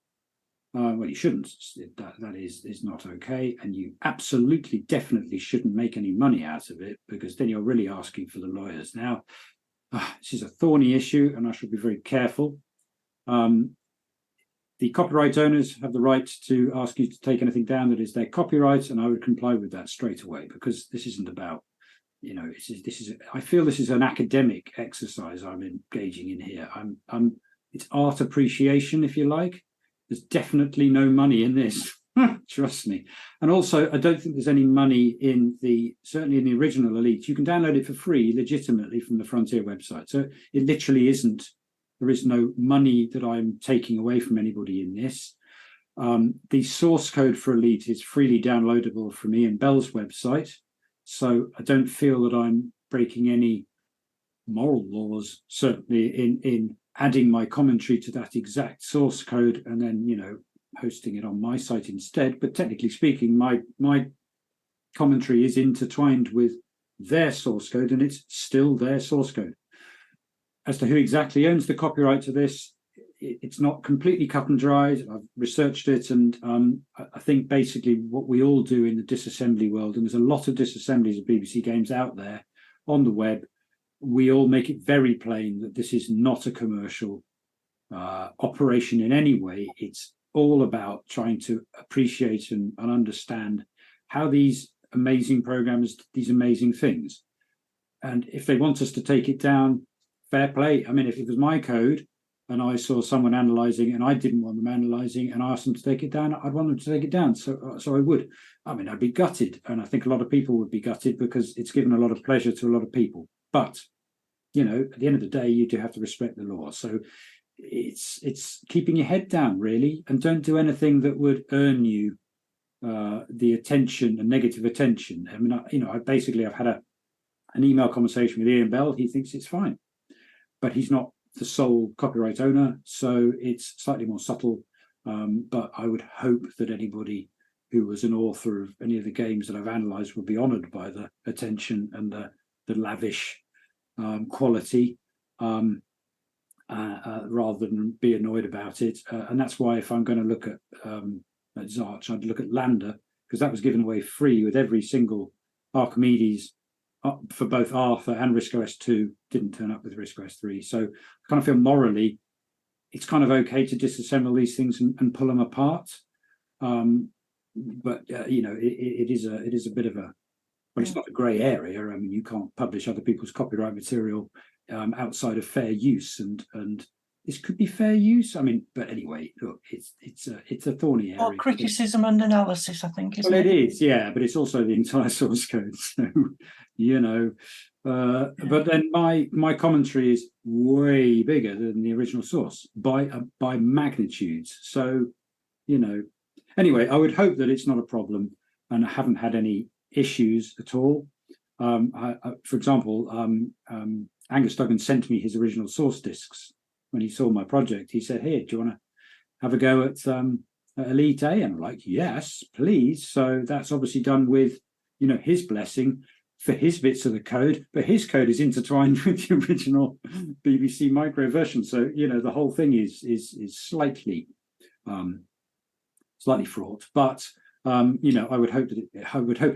Well, you shouldn't. That is not okay, and you absolutely, definitely shouldn't make any money out of it, because then you're really asking for the lawyers. Now, this is a thorny issue, and I should be very careful. The copyright owners have the right to ask you to take anything down that is their copyright, and I would comply with that straight away, because this isn't about, I feel this is an academic exercise I'm engaging in here. It's art appreciation, if you like. There's definitely no money in this, trust me. And also, I don't think there's any money certainly in the original Elite. You can download it for free, legitimately, from the Frontier website. So it literally isn't. There is no money that I'm taking away from anybody in this. The source code for Elite is freely downloadable from Ian Bell's website. So I don't feel that I'm breaking any moral laws, certainly in adding my commentary to that exact source code and then, hosting it on my site instead. But technically speaking, my commentary is intertwined with their source code, and it's still their source code. As to who exactly owns the copyright to this, it's not completely cut and dried. I've researched it, and I think basically what we all do in the disassembly world, and there's a lot of disassemblies of BBC games out there on the web, we all make it very plain that this is not a commercial operation in any way. It's all about trying to appreciate and understand how these amazing programs, these amazing things. And if they want us to take it down, fair play. I mean, if it was my code and I saw someone analyzing and I didn't want them analyzing and I asked them to take it down, I'd want them to take it down. So I would. I mean, I'd be gutted. And I think a lot of people would be gutted, because it's given a lot of pleasure to a lot of people. But, at the end of the day, you do have to respect the law. So it's keeping your head down, really, and don't do anything that would earn you the attention and negative attention. I mean, I've had an email conversation with Ian Bell. He thinks it's fine, but he's not the sole copyright owner, so it's slightly more subtle. But I would hope that anybody who was an author of any of the games that I've analysed would be honoured by the attention and the lavish quality, rather than be annoyed about it. And that's why, if I'm going to look at Zarch, I'd look at Lambda, because that was given away free with every single Archimedes for both Arthur and RISC-OS 2. Didn't turn up with RISC-OS 3. So I kind of feel morally it's kind of okay to disassemble these things and pull them apart. But it is a bit of a, well, it's not a grey area. I mean, you can't publish other people's copyright material outside of fair use, and this could be fair use. I mean, but anyway, look, it's a thorny area. Or criticism and analysis, I think, isn't Well, it? it is, yeah, but it's also the entire source code. So, you know, but then my commentary is way bigger than the original source by magnitudes. So, you know, anyway, I would hope that it's not a problem, and I haven't had any issues at all. For example, Angus Duggan sent me his original source discs when he saw my project. He said, "Here, do you want to have a go at Elite A?" And I'm like, "Yes, please." So that's obviously done with, you know, his blessing for his bits of the code, but his code is intertwined with the original BBC micro version. So, you know, the whole thing is slightly fraught, but you know, I would hope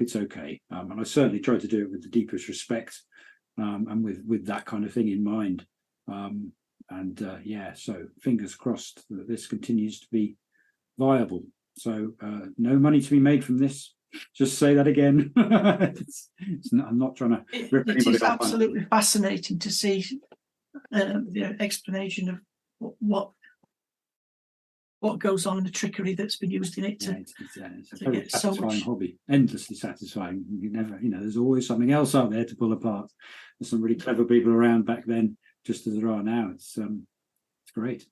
it's okay, and I certainly try to do it with the deepest respect, and with that kind of thing in mind. Yeah, so fingers crossed that this continues to be viable. So no money to be made from this. Just say that again. I'm not trying to rip It anybody is off. absolutely fascinating to see the explanation of what goes on and the trickery that's been used in it to, It's a to very get so satisfying much. hobby, endlessly satisfying. You never, you know, there's always something else out there to pull apart. There's some really clever people around back then, just as there are now. It's great.